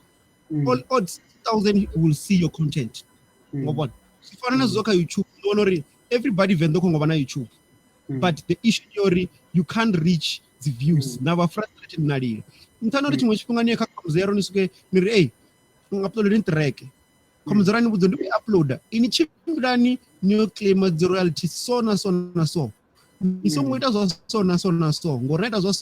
all odds 1,000 will see your content ngobona sifana nazo ka YouTube nonori everybody vendo ko ngoba na YouTube but the issue yori you can't reach the views naba frustrated nalile mthano ri chimwe chifungani ka komzero nisuke niri hey ngapload in track komzero ni budzo ndi uploada ini chimbilani new claim the royalty so iso ngoita zwa so ngoreta zwa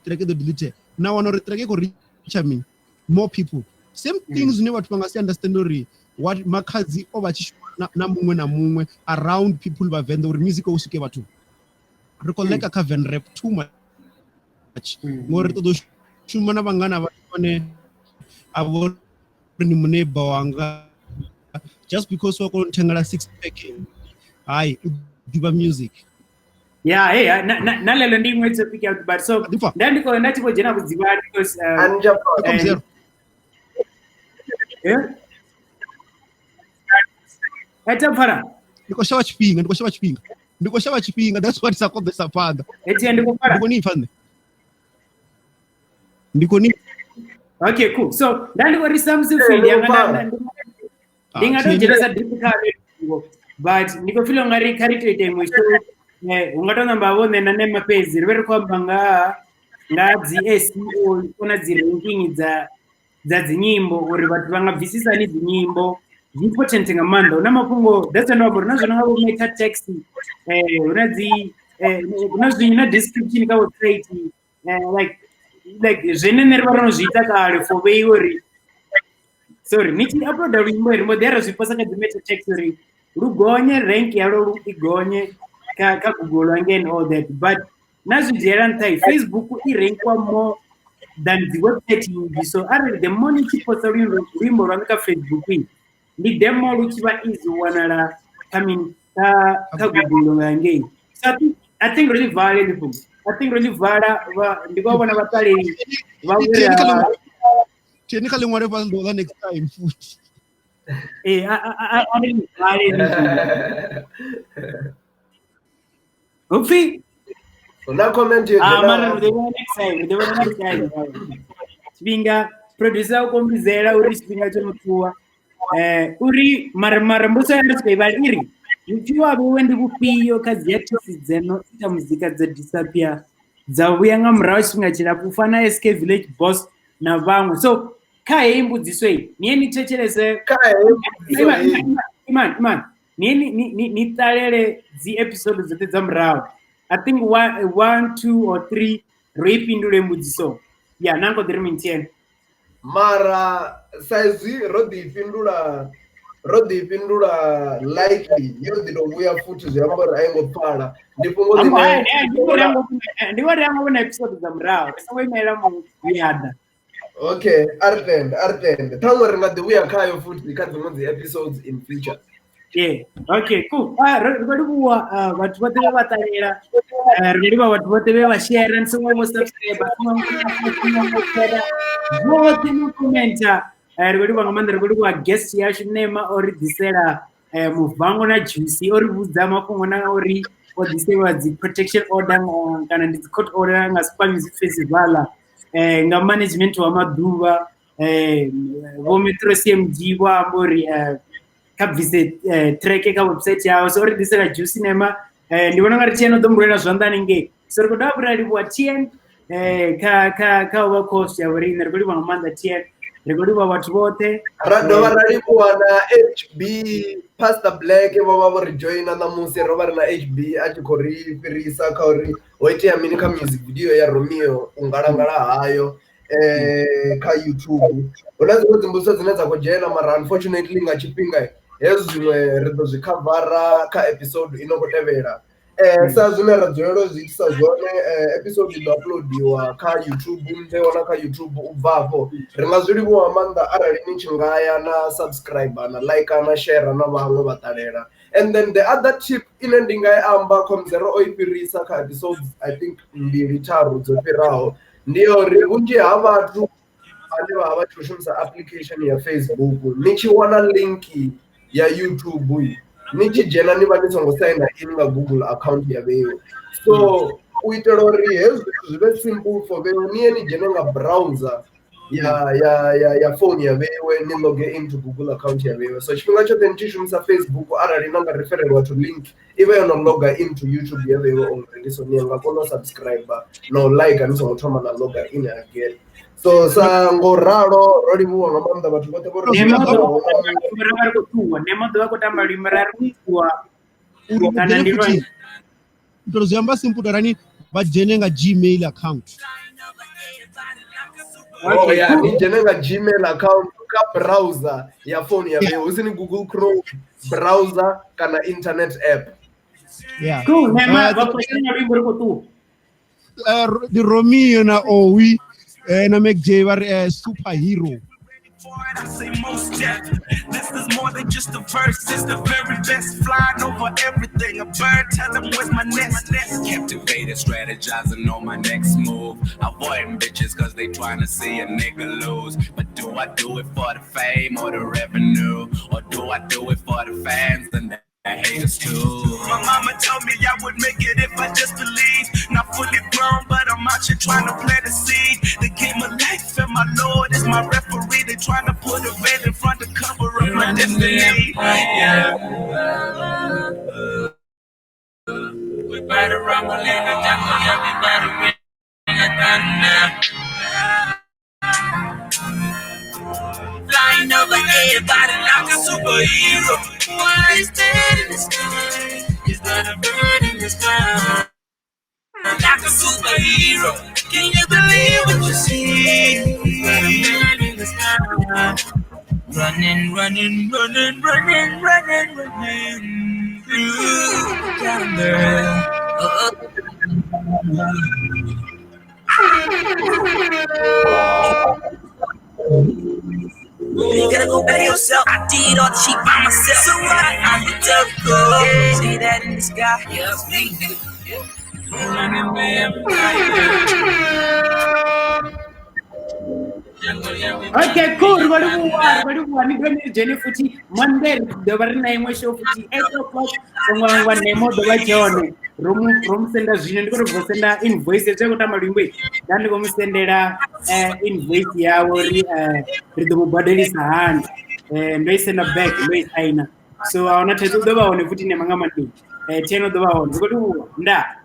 track the delete now wanori track ko reach me more people same things ne bathu bangasi understand ori what makhazi ovachishona na mumwe around people ba venda ori music usuke bathu rekoleka ka Venrap too much ngori todo shumana bangana bane abo ni muneba wanga just because wako ntengala 6 pack hai diba music yeah hey na lelo ndimwe to pick out but so ndandiko ndatipo jena kudziva because yeah etapara ndikoshawa chipinga that's what sakombesa panda eti ndikopara ndikoni okay cool so ndandiko resamsi field yanga ndingatonjeresa difficult but ndiko feel ngari character ite ungatona mbavone na nema page riveri kwamba nga SEO kona dzi ranking za dzinyimbo uri vhathu vanga bvisisa ni dzinyimbo important ngamanda una mafungo that's another nazo ngabo meta text una dzi una description ka website like like zveneneri varanozviita kare for veiori sorry nichiuploada ruimbo iri modhera zvipo saka dzimeta text uri rugonye rank yaro igonye kagoogle wange and all that but nazvijerantai Facebook irankwa more than the website nyingi so ari the more nichiposta ruimbo rwange kafacebook ndi the more ruchiva easy wanara kagoogle wange so I think really valid I think really valid ndikuvona vatareri vavira technically whatever the next time food I really valid Ufi una comment you mara they were next time Spinga producer ukombizera uri spinga chomutua uri mara mbusa ndisivali Uchiwa wendi kupiyo kazi yetu sidzeno ita muzika za disappear dzauya ngamurawo chisinga chira kufana SK Village Boss na vamwe so kai imbudziso iyi nieni techerese iman ni talele zi episode zote za murawo I think 1 2 or 3 reipindule mbudziso ya nango dhiri mintien mara saizi rodipindula likely yo ndinovuya futhi zviyambori aingopfala ndiwari yangu kuna episode za murawo sawoimera muyada okay artend thamwe ringadhivuya khayo futhi kadzimodzi episodes in future yeah okay cool rikodi kuwa vatu vote vevatarera rikodi va vatu vote vevashare nsingomosubscribe vote nokomenta rikodi vangamanda rikodi kuwa guest yacho nema oridhisera muvhango najuicy orivudza mafungo nanga ori odhisewa protection order kana ndidzi court order ngaspamisi festival ngamanagement wamadhuva vometro CMD vaambori kabvise track kawebsite yavo so oridhisera juicy nema ndivona ngati tieno domurera zvandanenge so rikoda kurariwa tien kauva cost yavorine rikodi vangamanda tien rikodi va vatu vote radova raripuwa na HB Pastor Black vova vorijoina namusi rova ri na HB achikorifirisa kauri oitea mini ka music video ya Romeo ungalangala hayo ka YouTube una dzimwe dzimbuso dzine dzakujena mara unfortunately nga chipinga hezwi zvimwe ri ḓo zwi khavara kha episode inokotevera sa zwine ra dzulela zwiitisa zwone episode ino uploadiwa kha YouTube mteona kha YouTube ubvafho ri nga zwi livhuwa maanḓa arali ni tshi ngaya na subscriber na like na share na vhaṅwe vha ṱalela and then the other tip ine ndi nga i amba khomzero o i fhirisa kha episodes I think 2-3 dzo fhiraho ndi uri vhunzhi ha vhathu ane vha vha tshi shumisa application ya Facebook ni tshi wana link ya YouTube ni tshi dzhena ni vha ni songo sign in nga Google account ya vheo so u itela uri hezwi zwi vhe simple for vheo ni dzhene nga browser ya phone ya vhewe ni log into Google account ya vhewe so tshifhinga tshoṱhe ni tshi shumisa Facebook arali na nga referelwa to link ive yo no loga into YouTube ya vhewe already so ni nga kona u subscribe no like ni songo thoma na loga in again so sa ngoralo ro livhuwa nga maanḓa vhathu vhoṱhe vho vari kutuwa nemoḓo vha khou tamba luimbo ra ri kuwa kana ndi lwa ndo zviamba simple rani vha dzhene nga Gmail account oh yeah ni dzhene nga Gmail account ka browser ya phone ya vhewe usini Google Chrome browser kana internet app yeah cool nema vha khou shenya luimbo ri kutuwa the Romeo na Owi na Mac J vari superhero I say most death. This is more than just a verse. It's the very best. Flying over everything. A bird, tell them where's my nest. Captivated, strategizing on my next move. Avoiding bitches cause they trying to see a nigga lose. But do I do it for the fame or the revenue? Or do I do it for the fans and the haters too? My mama told me I would make it if I just believed. Not fully grown, but I'm out here trying to plant a seed. The game of life and my Lord is my referee. They trying to put a red in front of cover of my destiny. We better rumble in the jungle, everybody bring the thunder. Flying over everybody like a superhero. Why is dead in the sky? Is that a bird in the sky? Like a superhero. Can you believe what you Running down there. You gotta go back yourself. I did all the shit by myself. So what? I'm the devil. See that in the sky? Yeah, it's me, Okay, cool. What do you want to Jenny Futi Monday? The very name was show Futi 8 o'clock. Someone name of the white John. Room senders, you know, send invoice. Then you go send invoice. Yeah, or the body is a hand. And they send a back. So I want to do the one putting a mangamati. Channel the one. Go to that.